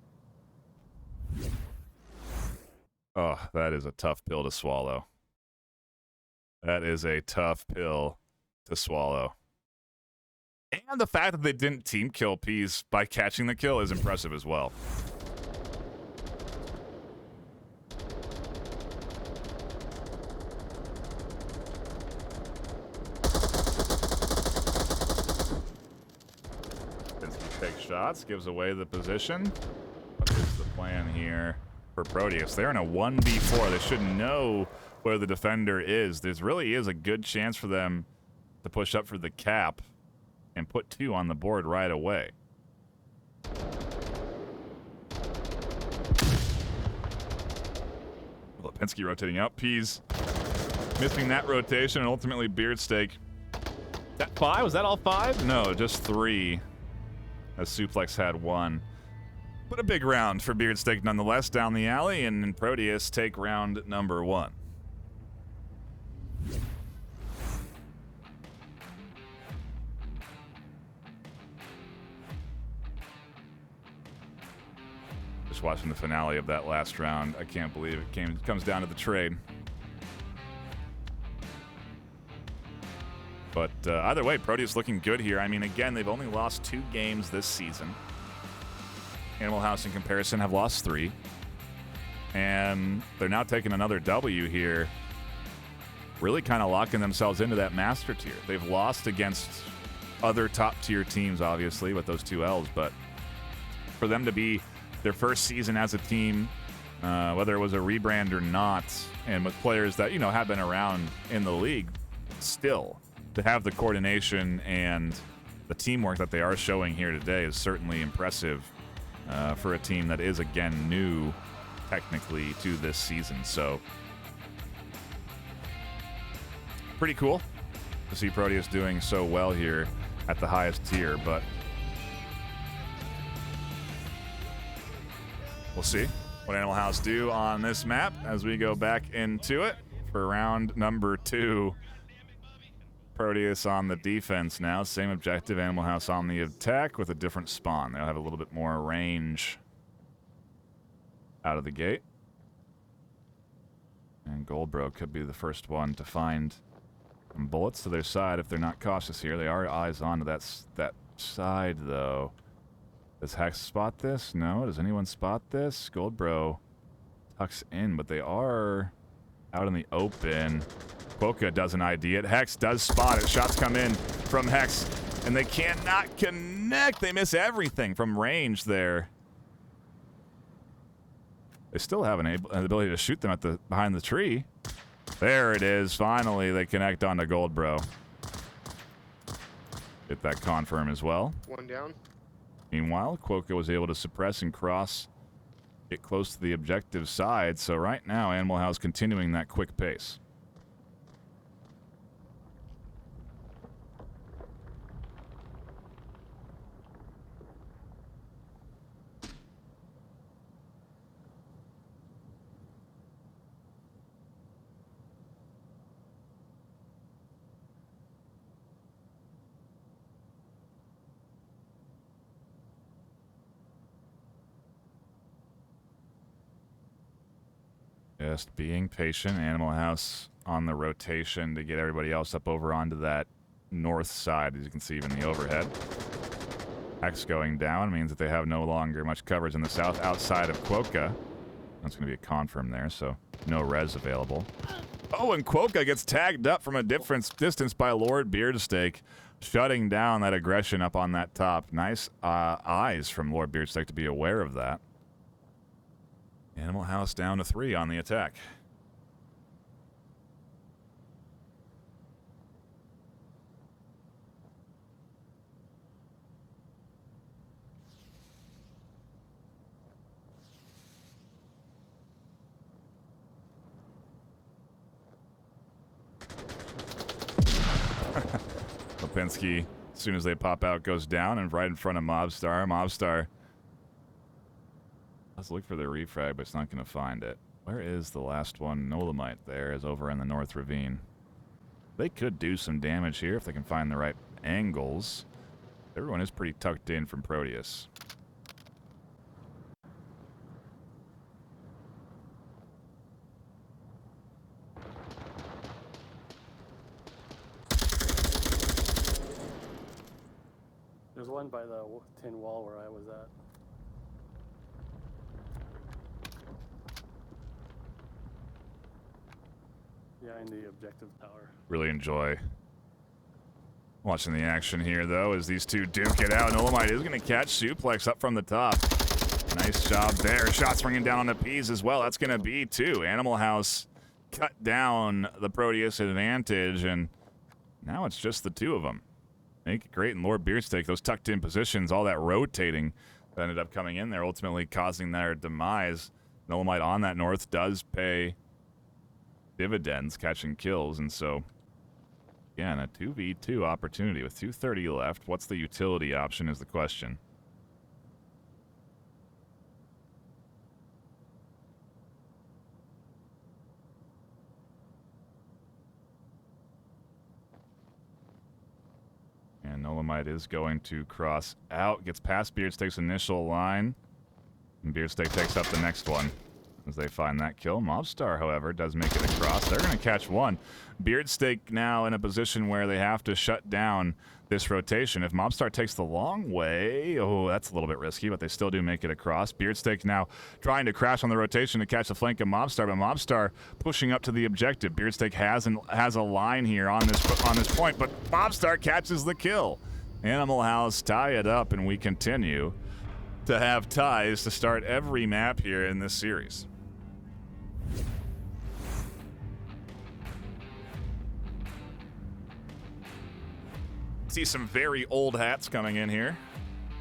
Oh, that is a tough pill to swallow. That is a tough pill to swallow. And the fact that they didn't team kill Peas by catching the kill is impressive as well. Shots, gives away the position. What is the plan here for Proteus? They're in a 1v4. They should know where the defender is. There really is a good chance for them to push up for the cap and put 2 on the board right away. Lipinski rotating out. Peas missing that rotation, and ultimately Beardsteak. That 5? Was that all 5? No, just 3. As Suplex had 1. But a big round for Beardsteak nonetheless down the alley, and Proteus take round number 1. Just watching the finale of that last round, I can't believe it comes down to the trade. But either way, Proteus looking good here. I mean, again, they've only lost 2 games this season. Animal House, in comparison, have lost 3. And they're now taking another W here. Really kind of locking themselves into that master tier. They've lost against other top-tier teams, obviously, with those 2 Ls. But for them to be their first season as a team whether it was a rebrand or not, and with players that, you know, have been around in the league, still, to have the coordination and the teamwork that they are showing here today is certainly impressive for a team that is, again, new technically to this season. So, pretty cool to see Proteus doing so well here at the highest tier, but we'll see what Animal House do on this map as we go back into it for round number 2. Proteus on the defense now. Same objective, Animal House on the attack with a different spawn. They'll have a little bit more range out of the gate. And Goldbro could be the first one to find some bullets to their side if they're not cautious here. They are eyes on to that side, though. Does Hex spot this? No. Does anyone spot this? Goldbro tucks in, but they are out in the open. Quokka doesn't ID it. Hex does spot it. Shots come in from Hex, and they cannot connect. They miss everything from range there. They still have an ability to shoot them at behind the tree. There it is. Finally, they connect onto Goldbro. Get that confirm as well. One down. Meanwhile, Quokka was able to suppress and cross, get close to the objective side. So right now, Animal House continuing that quick pace. Just being patient. Animal House on the rotation to get everybody else up over onto that north side, as you can see even the overhead. Hex going down means that they have no longer much coverage in the south outside of Quokka. That's going to be a confirm there, so no res available. Oh, and Quokka gets tagged up from a different distance by Lord Beardsteak, shutting down that aggression up on that top. Nice eyes from Lord Beardsteak to be aware of that. Animal House down to 3 on the attack. Lipinski, as soon as they pop out, goes down and right in front of Mobstar. Mobstar, let's look for the refrag, but it's not going to find it. Where is the last one? Nolamite there is over in the North Ravine. They could do some damage here if they can find the right angles. Everyone is pretty tucked in from Proteus. There's one by the tin wall where I was at. Yeah, in the objective tower. Really enjoy watching the action here, though, as these two duke it out. Nolamite is going to catch Suplex up from the top. Nice job there. Shots ringing down on the P's as well. That's going to be 2. Animal House cut down the Proteus advantage, and now it's just the 2 of them. Make it great, and Lord Beardsteak, those tucked in positions, all that rotating that ended up coming in there, ultimately causing their demise. Nolamite on that north does pay dividends, catching kills, and so, again, a 2v2 opportunity with 2:30 left. What's the utility option is the question. And Nolamite is going to cross out, gets past Beardsteak's initial line, and Beardsteak takes up the next one as they find that kill. Mobstar, however, does make it across. They're going to catch one. Beardsteak now in a position where they have to shut down this rotation. If Mobstar takes the long way, oh, that's a little bit risky, but they still do make it across. Beardsteak now trying to crash on the rotation to catch the flank of Mobstar, but Mobstar pushing up to the objective. Beardsteak has a line here on this point, but Mobstar catches the kill. Animal House tie it up, and we continue to have ties to start every map here in this series. See some very old hats coming in here.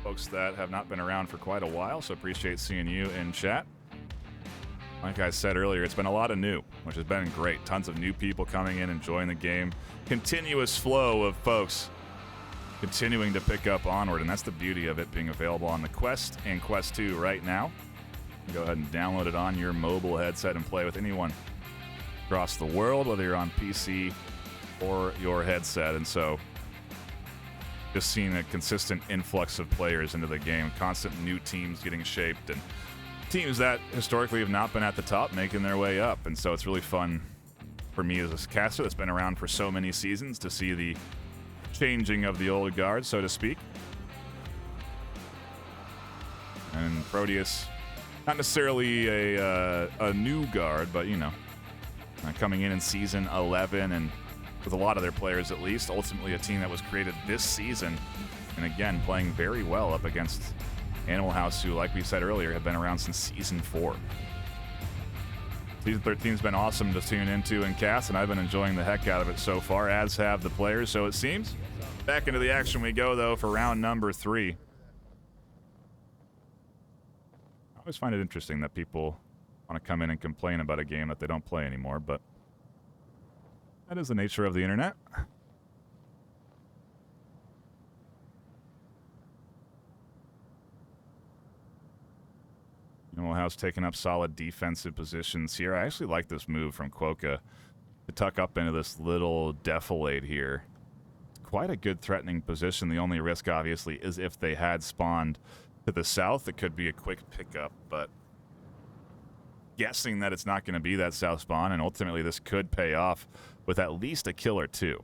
Folks that have not been around for quite a while, so appreciate seeing you in chat. Like I said earlier, it's been a lot of new, which has been great. Tons of new people coming in, enjoying the game. Continuous flow of folks continuing to pick up Onward, and that's the beauty of it being available on the Quest and Quest 2 right now. Go ahead and download it on your mobile headset and play with anyone across the world, whether you're on PC or your headset. And so just seeing a consistent influx of players into the game, constant new teams getting shaped, and teams that historically have not been at the top making their way up. And so it's really fun for me as a caster that's been around for so many seasons to see the changing of the old guard, so to speak. And Proteus, not necessarily a new guard, but, you know, coming in season 11, and with a lot of their players at least, ultimately a team that was created this season, and again, playing very well up against Animal House, who, like we said earlier, have been around since season 4. Season 13 has been awesome to tune into and cast, and I've been enjoying the heck out of it so far, as have the players, so it seems. Back into the action we go, though, for round number 3. I always find it interesting that people want to come in and complain about a game that they don't play anymore, but that is the nature of the internet. Animal House taking up solid defensive positions here. I actually like this move from Quokka to tuck up into this little defilade here. Quite a good threatening position. The only risk, obviously, is if they had spawned to the south, it could be a quick pickup, but guessing that it's not going to be that south spawn, and ultimately this could pay off with at least a kill or two.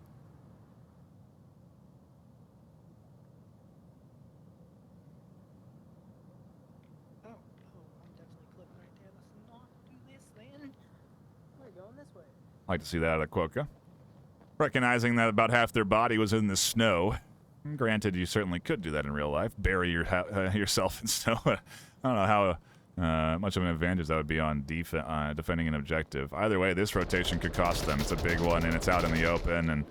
Oh, I'm definitely clicking right there. Let's not do this then. We're going this way. Like to see that out of Quokka. Recognizing that about half their body was in the snow. Granted, you certainly could do that in real life. Bury yourself in snow. I don't know how much of an advantage that would be on defending an objective. Either way, this rotation could cost them. It's a big one, and it's out in the open. And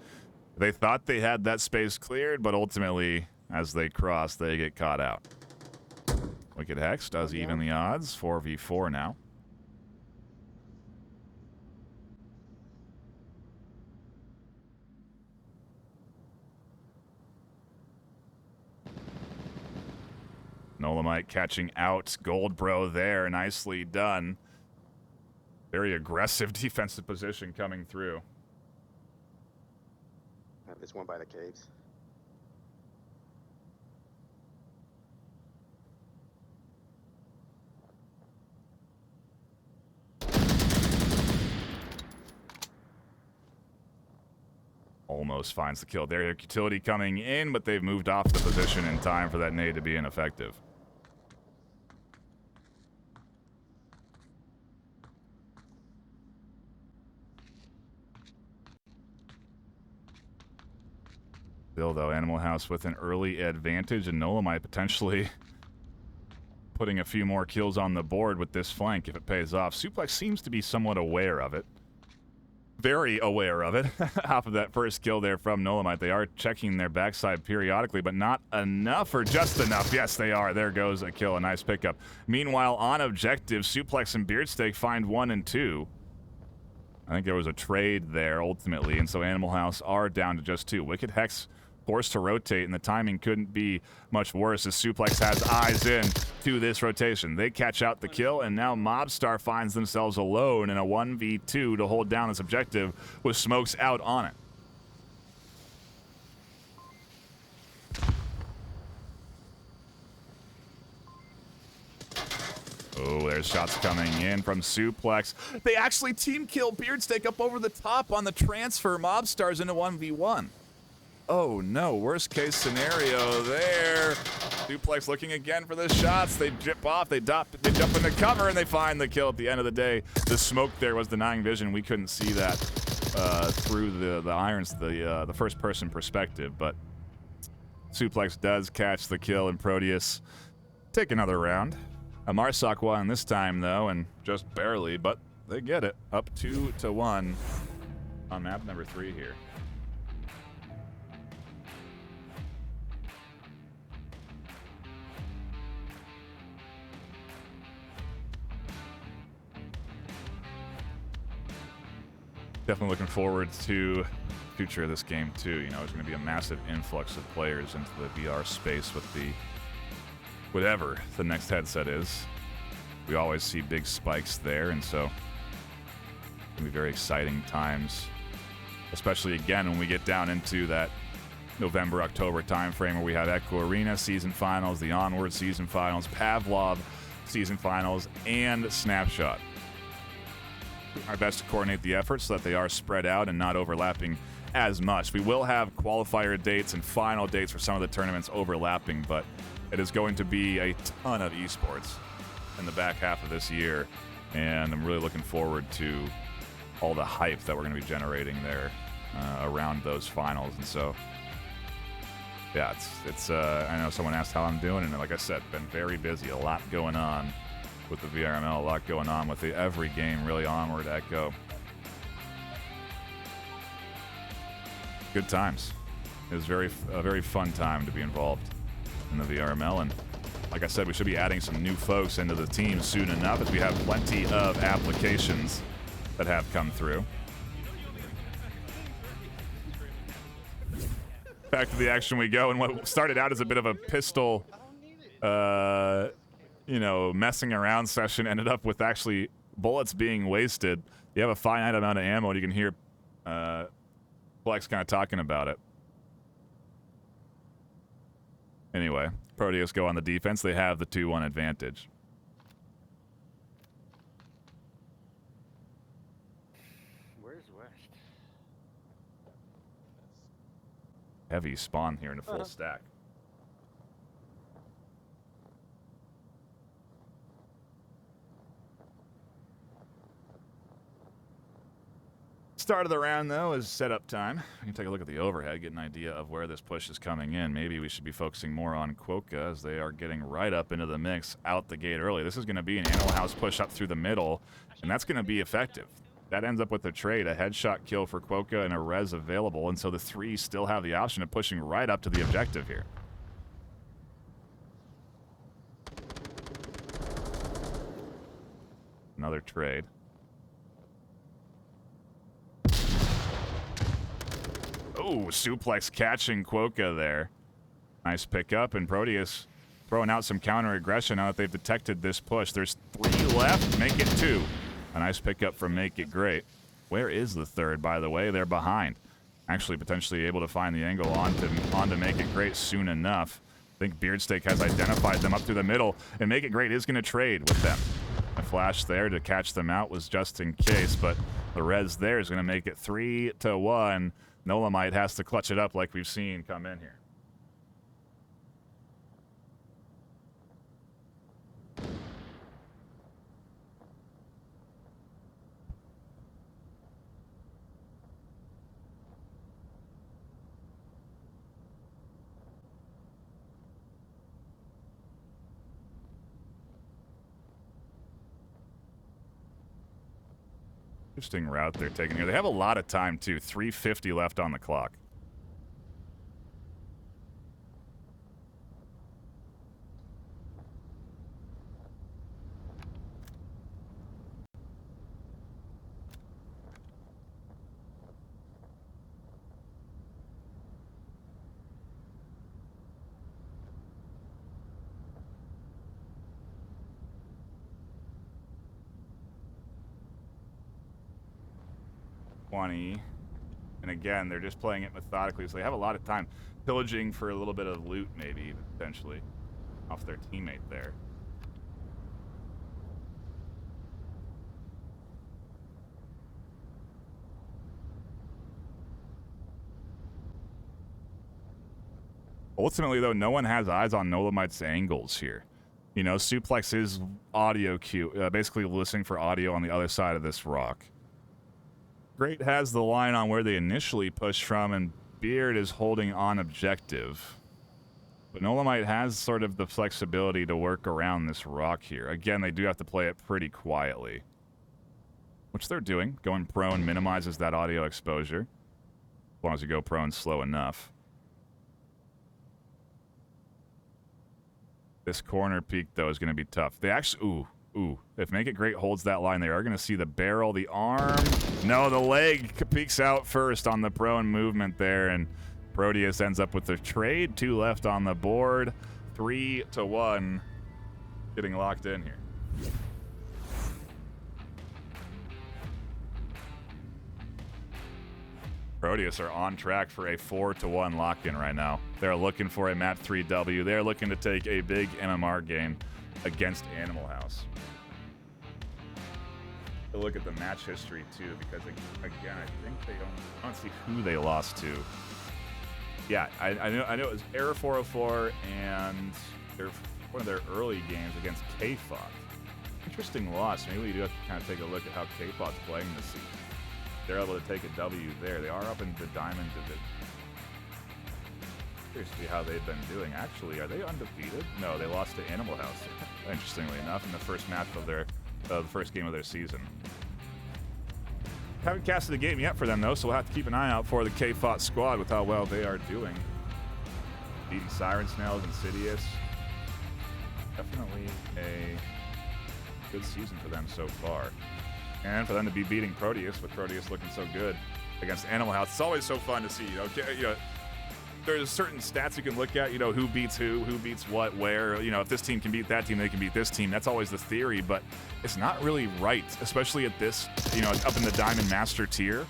they thought they had that space cleared, but ultimately, as they cross, they get caught out. Wicked Hex does even the odds. 4v4 now. Nolamite catching out Goldbro there. Nicely done. Very aggressive defensive position coming through. There's one by the caves. Almost finds the kill there. Utility coming in, but they've moved off the position in time for that nade to be ineffective. Still, though, Animal House with an early advantage, and Nolamite potentially putting a few more kills on the board with this flank if it pays off. Suplex seems to be somewhat aware of it. Very aware of it. Off of that first kill there from Nolamite. They are checking their backside periodically, but not enough, or just enough. Yes, they are. There goes a kill, a nice pickup. Meanwhile, on objective, Suplex and Beardsteak find 1 and 2. I think there was a trade there, ultimately, and so Animal House are down to just 2. Wicked Hex forced to rotate, and the timing couldn't be much worse as Suplex has eyes in to this rotation. They catch out the kill, and now Mobstar finds themselves alone in a 1v2 to hold down this objective with Smokes out on it. Oh, there's shots coming in from Suplex. They actually team kill Beardsteak up over the top on the transfer. Mobstars into 1v1. Oh no, worst case scenario there. Suplex looking again for the shots. They jump off, they jump into cover, and they find the kill at the end of the day. The smoke there was denying vision. We couldn't see that through the irons, the first person perspective, but Suplex does catch the kill, and Proteus take another round. A Marsoc won this time though, and just barely, but they get it. Up 2-1 on map number 3 here. definitely looking forward to the future of this game too. You know, there's going to be a massive influx of players into the VR space with the whatever the next headset is. We always see big spikes there, and so it's going to be very exciting times, especially again when we get down into that November, October timeframe where we have Echo Arena season finals, the Onward season finals, Pavlov season finals, and Snapshot. Our best to coordinate the efforts so that they are spread out and not overlapping as much. We will have qualifier dates and final dates for some of the tournaments overlapping, but it is going to be a ton of esports in the back half of this year, and I'm really looking forward to all the hype that we're going to be generating there around those finals. And so, yeah, it's I know someone asked how I'm doing, and like I said, been very busy, a lot going on with the VRML, a lot going on with every game, really. Onward, Echo. Good times. It was a very fun time to be involved in the VRML, and like I said, we should be adding some new folks into the team soon enough, as we have plenty of applications that have come through. Back to the action we go, and what started out as a bit of a pistol you know, messing around session ended up with actually bullets being wasted. You have a finite amount of ammo, and you can hear Flex kind of talking about it. Anyway, Proteus go on the defense. They have the 2-1 advantage. Where's West? Heavy spawn here in a full stack. Start of the round, though, is setup time. We can take a look at the overhead, get an idea of where this push is coming in. Maybe we should be focusing more on Quokka, as they are getting right up into the mix out the gate early. This is going to be an Animal House push up through the middle, and that's going to be effective. That ends up with a trade, a headshot kill for Quokka and a res available, and so the 3 still have the option of pushing right up to the objective here. Another trade. Oh, suplex catching Quokka there. Nice pickup, and Proteus throwing out some counter aggression now that they've detected this push. There's 3 left, make it 2. A nice pickup from Make It Great. Where is the third, by the way? They're behind. Actually, potentially able to find the angle onto Make It Great soon enough. I think Beardsteak has identified them up through the middle, and Make It Great is going to trade with them. A flash there to catch them out was just in case, but the res there is going to make it 3-1. Nolamite has to clutch it up like we've seen come in here. Interesting route they're taking here. They have a lot of time, too. 3:50 left on the clock. And again, they're just playing it methodically, so they have a lot of time pillaging for a little bit of loot, maybe, potentially, off their teammate there. Ultimately, though, no one has eyes on Nolamite's angles here. You know, Suplex is audio cue, basically listening for audio on the other side of this rock. Great has the line on where they initially pushed from, and Beard is holding on objective. But Nolamite has sort of the flexibility to work around this rock here. Again, they do have to play it pretty quietly, which they're doing. Going prone minimizes that audio exposure, as long as you go prone slow enough. This corner peek, though, is going to be tough. They actually... Ooh, Ooh, if Make It Great holds that line, they are going to see the barrel, the arm. No, the leg peeks out first on the prone movement there, and Proteus ends up with the trade. 2 left on the board. 3-1. Getting locked in here. Proteus are on track for a 4-1 lock-in right now. They're looking for a map 3W. They're looking to take a big MMR game against Animal House. To look at the match history too, because again, I think they don't see who they lost to. Yeah, I know it was Error 404 and one of their early games against K-Fought. Interesting loss. Maybe we do have to kind of take a look at how K-Fought's playing this season. They're able to take a W there. They are up in the Diamond Division. Curious to see how they've been doing. Actually, are they undefeated? No, they lost to Animal House, interestingly enough, in the first match of the first game of their season. Haven't casted a game yet for them, though, so we'll have to keep an eye out for the K-Fought squad with how well they are doing. Beating Siren Snails, Insidious. Definitely a good season for them so far. And for them to be beating Proteus, with Proteus looking so good against Animal House, it's always so fun to see. There's certain stats you can look at, who beats who beats what, where. If this team can beat that team, they can beat this team. That's always the theory, but it's not really right, especially at this, up in the Diamond Master tier.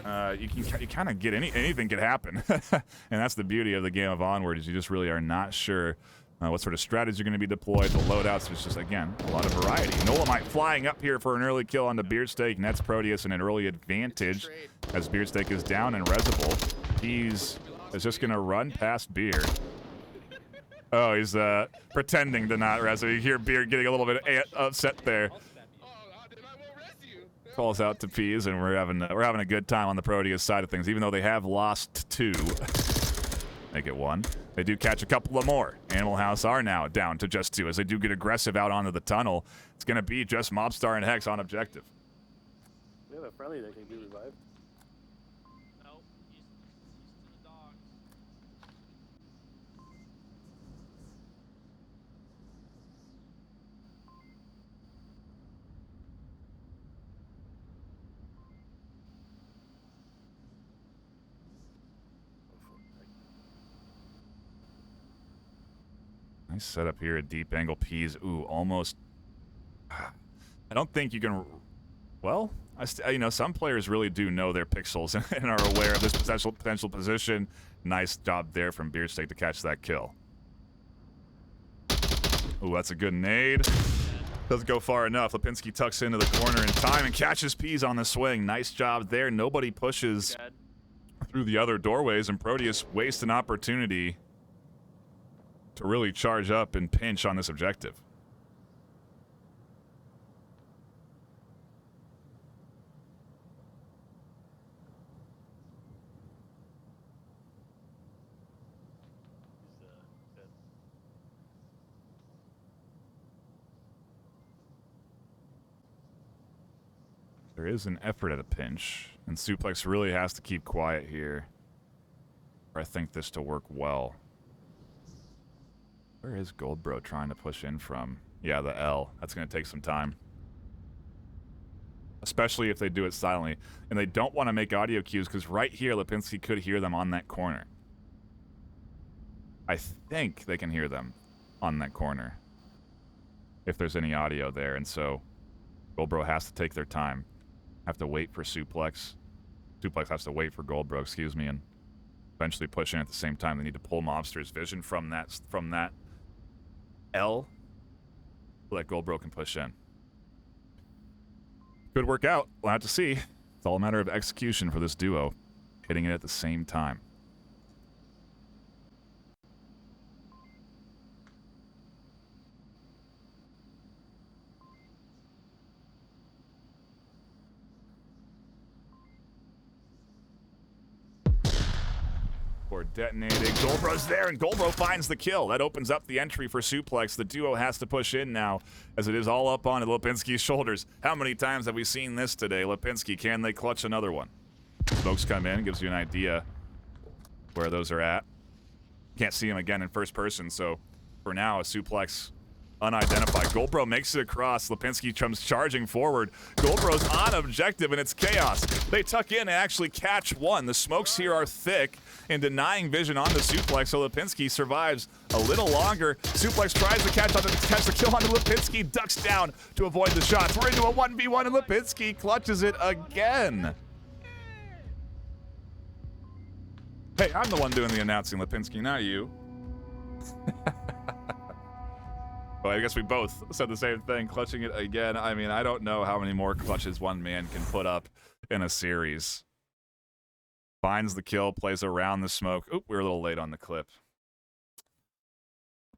You kind of get anything could happen, and that's the beauty of the game of Onward, is you just really are not sure what sort of strategies are going to be deployed. The loadouts, there's just, again, a lot of variety. Nolamite flying up here for an early kill on the Beardsteak, nets Proteus in an early advantage as Beardsteak is down and resable. He's just going to run past Beard. Oh, he's pretending to not res. You hear Beard getting a little bit upset there. Calls out to Peas, and we're having a good time on the Proteus side of things, even though they have lost 2. Make it 1. They do catch a couple of more. Animal House are now down to just 2 as they do get aggressive out onto the tunnel. It's going to be just Mobstar and Hex on objective. We have a friendly that can be revived. Nope, he's to the dogs. Nice setup here at deep angle. Peas. Ooh, almost. I don't think you can. Well, some players really do know their pixels and are aware of this potential position. Nice job there from Beardsteak to catch that kill. Ooh, that's a good nade. Doesn't go far enough. Lipinski tucks into the corner in time and catches Peas on the swing. Nice job there. Nobody pushes through the other doorways, and Proteus wastes an opportunity to really charge up and pinch on this objective. There is an effort at a pinch, and Suplex really has to keep quiet here for I think this to work well. Where is Goldbro trying to push in from? Yeah, the L. That's going to take some time. Especially if they do it silently. And they don't want to make audio cues, because right here, Lipinski could hear them on that corner. I think they can hear them on that corner, if there's any audio there. And so Goldbro has to take their time. Have to wait for Suplex. Suplex has to wait for Goldbro, excuse me, and eventually push in at the same time. They need to pull Mobster's vision from that L so that Goldbro can push in. Could work out. We'll have to see. It's all a matter of execution for this duo, hitting it at the same time. Or detonating. Goldbro's there, and Goldbro finds the kill. That opens up the entry for Suplex. The duo has to push in now, as it is all up on Lipinski's shoulders. How many times have we seen this today? Lipinski, can they clutch another one? Smokes come in, gives you an idea where those are at. Can't see them again in first person, so for now, a Suplex unidentified. Goldbro makes it across. Lipinski comes charging forward. Goldbro's on objective, and it's chaos. They tuck in and actually catch one. The smokes here are thick and denying vision on the Suplex, so Lipinski survives a little longer. Suplex tries to catch the kill on Lipinski, ducks down to avoid the shots. We're into a 1v1, and Lipinski clutches it again. Hey, I'm the one doing the announcing, Lipinski, not you. Well, I guess we both said the same thing, clutching it again. I mean, I don't know how many more clutches one man can put up in a series. Finds the kill, plays around the smoke. Oop, we're a little late on the clip.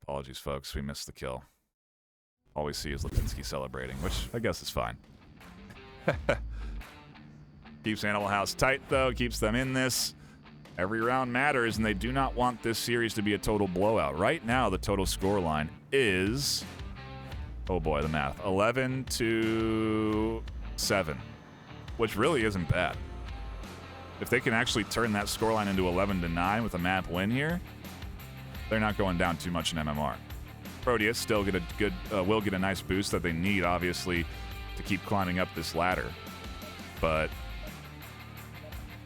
Apologies, folks. We missed the kill. All we see is Lipinski celebrating, which I guess is fine. Keeps Animal House tight, though. Keeps them in this. Every round matters, and they do not want this series to be a total blowout. Right now, the total scoreline is, oh boy, the math, 11-7, which really isn't bad. If they can actually turn that scoreline into 11-9 with a map win here, they're not going down too much in MMR. Proteus still get a good, will get a nice boost that they need, obviously, to keep climbing up this ladder. But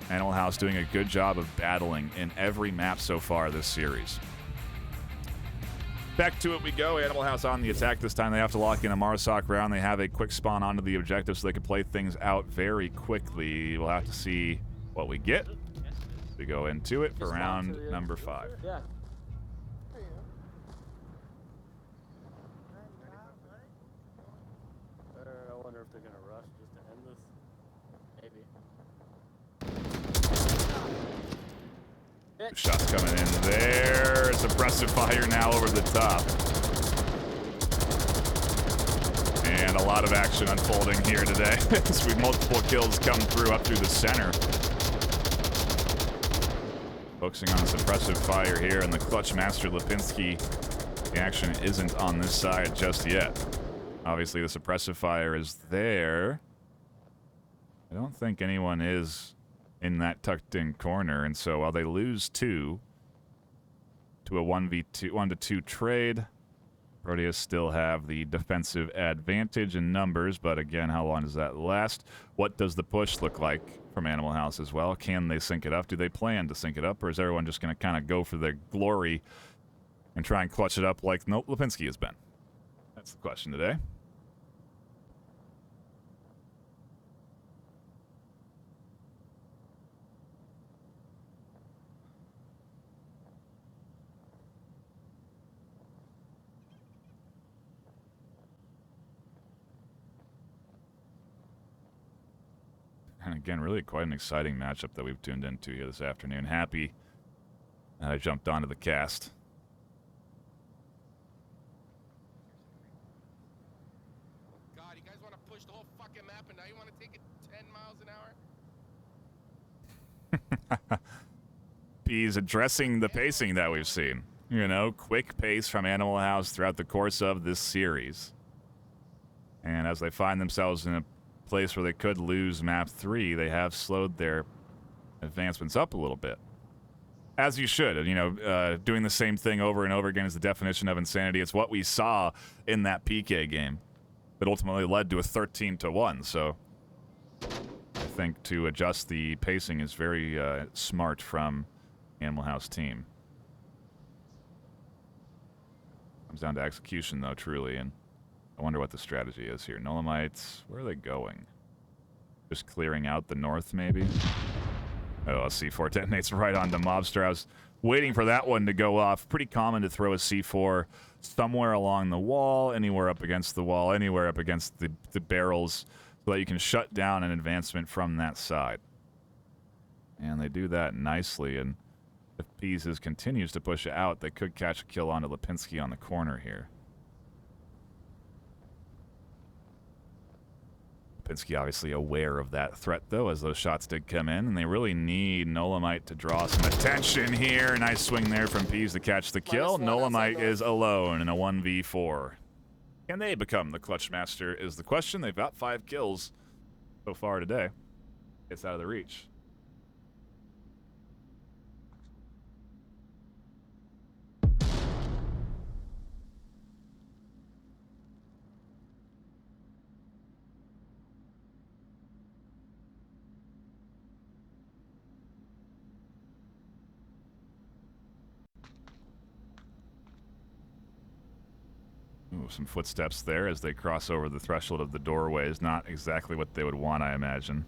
Animal House doing a good job of battling in every map so far this series. Back to it we go. Animal House on the attack this time. They have to lock in a Marsoc round. They have a quick spawn onto the objective so they can play things out very quickly. We'll have to see what we get. We go into it for round number 5. Yeah. I wonder if they're gonna rush just to end this. Maybe. Shots coming in there. Suppressive fire now over the top. And a lot of action unfolding here today. As we multiple kills come through up through the center. Focusing on the suppressive fire here, and the clutch master Lipinski. The action isn't on this side just yet. Obviously, the suppressive fire is there. I don't think anyone is in that tucked-in corner, and so while they lose 2 to a 1-2 trade, Proteus still have the defensive advantage in numbers, but again, how long does that last? What does the push look like from Animal House as well? Can they sync it up? Do they plan to sync it up, or is everyone just going to kind of go for their glory and try and clutch it up like Lipinski has been? That's the question today. And again, really quite an exciting matchup that we've tuned into here this afternoon. Happy that I jumped onto the cast. God, you guys want to push the whole fucking map and now you want to take it 10 miles an hour? He's addressing the pacing that we've seen. You know, quick pace from Animal House throughout the course of this series. And as they find themselves in a place where they could lose map 3, they have slowed their advancements up a little bit. As you should. You know, doing the same thing over and over again is the definition of insanity. It's what we saw in that PK game that ultimately led to a 13-1. So I think to adjust the pacing is very smart from Animal House team. Comes down to execution, though, truly, and I wonder what the strategy is here. Nolomites, where are they going? Just clearing out the north, maybe? Oh, a C4 detonates right onto Mobster. I was waiting for that one to go off. Pretty common to throw a C4 somewhere along the wall, anywhere up against the wall, anywhere up against the barrels, so that you can shut down an advancement from that side. And they do that nicely, and if Peases continues to push it out, they could catch a kill onto Lipinski on the corner here. Lipinski obviously aware of that threat, though, as those shots did come in, and they really need Nolomite to draw some attention here. Nice swing there from Peas to catch the kill. Nolomite is alone in a 1v4. Can they become the clutch master is the question. They've got 5 kills so far today. It's out of the reach. some footsteps there as they cross over the threshold of the doorway is not exactly what they would want, I imagine.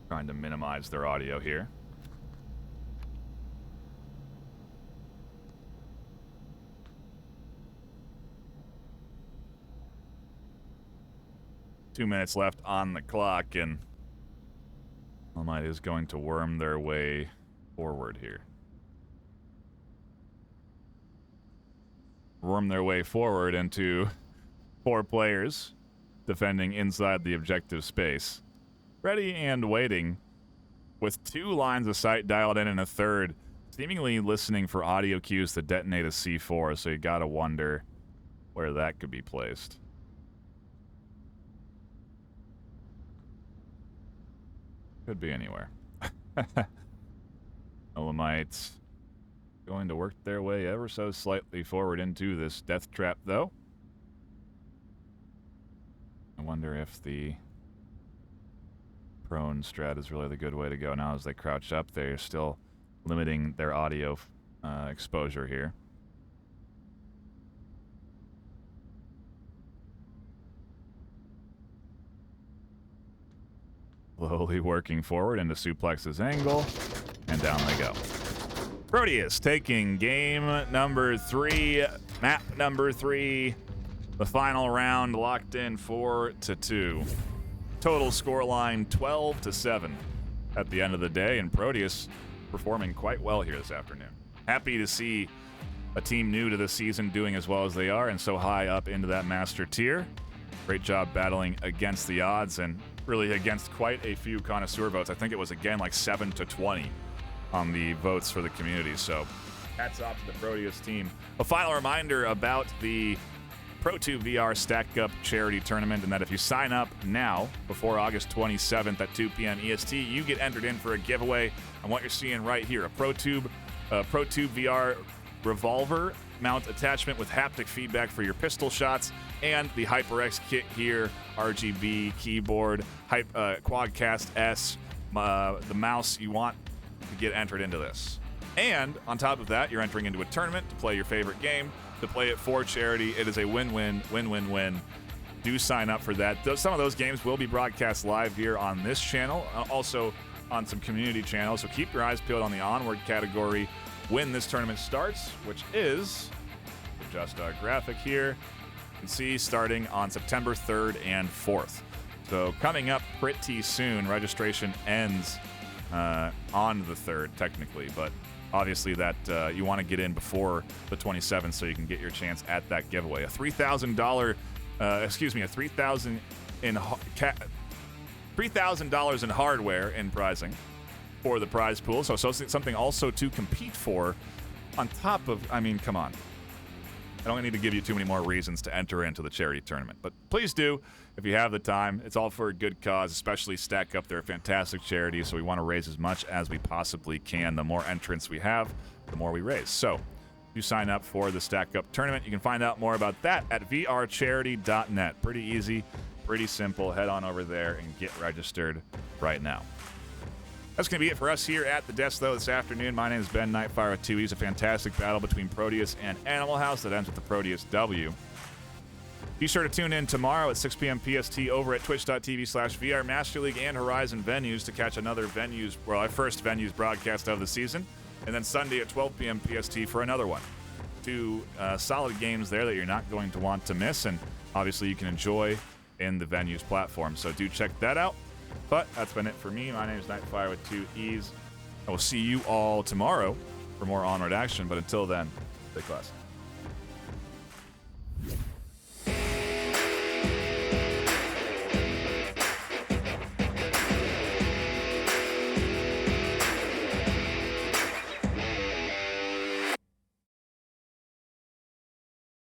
Trying to minimize their audio here. Two minutes left on the clock, and Almighty is going to worm their way forward here. Worm their way forward into 4 players defending inside the objective space. Ready and waiting with 2 lines of sight dialed in and a third, seemingly listening for audio cues to detonate a C4, so you gotta wonder where that could be placed. Could be anywhere. Elamites going to work their way ever so slightly forward into this death trap, though. I wonder if the prone strat is really the good way to go now as they crouch up. They're still limiting their audio exposure here. Slowly working forward into Suplex's angle, and down they go. Proteus taking game number 3, map number 3. The final round locked in 4-2. Total scoreline 12-7 at the end of the day, and Proteus performing quite well here this afternoon. Happy to see a team new to this season doing as well as they are and so high up into that master tier. Great job battling against the odds and really against quite a few connoisseur votes. I think it was, again, like 7-20 on the votes for the community. So hats off to the Proteus team. A final reminder about the Pro2 VR Stack Up charity tournament, and that if you sign up now before August 27th at 2 p.m. EST, you get entered in for a giveaway on what you're seeing right here, a Pro2 VR revolver mount attachment with haptic feedback for your pistol shots, and the HyperX kit here, RGB keyboard, Quadcast S, the mouse. You want to get entered into this. And on top of that, you're entering into a tournament to play your favorite game, to play it for charity. It is a win-win, win-win-win. Do sign up for that. Some of those games will be broadcast live here on this channel, also on some community channels, so keep your eyes peeled on the Onward category when this tournament starts, which is, adjust our graphic here, you can see starting on September 3rd and 4th. So coming up pretty soon. Registration ends on the 3rd, technically, but obviously that you want to get in before the 27th so you can get your chance at that giveaway. A $3,000, $3,000 in hardware in prizing for the prize pool. So something also to compete for on top of, I mean, come on. I don't need to give you too many more reasons to enter into the charity tournament, but please do if you have the time. It's all for a good cause, especially Stack Up. They're a fantastic charity, so we want to raise as much as we possibly can. The more entrants we have, the more we raise. So you sign up for the Stack Up tournament. You can find out more about that at vrcharity.net. Pretty easy, pretty simple. Head on over there and get registered right now. That's going to be it for us here at the desk, though, this afternoon. My name is Ben NightFiree with 2 E's. A fantastic battle between Proteus and Animal House that ends with the Proteus W. Be sure to tune in tomorrow at 6 p.m. PST over at twitch.tv/VR Master League and Horizon Venues to catch another our first Venues broadcast of the season. And then Sunday at 12 p.m. PST for another one. 2 solid games there that you're not going to want to miss, and obviously you can enjoy in the Venues platform. So do check that out. But that's been it for me. My name is NightFiree with 2 E's. I will see you all tomorrow for more Onward action. But until then, stay classy.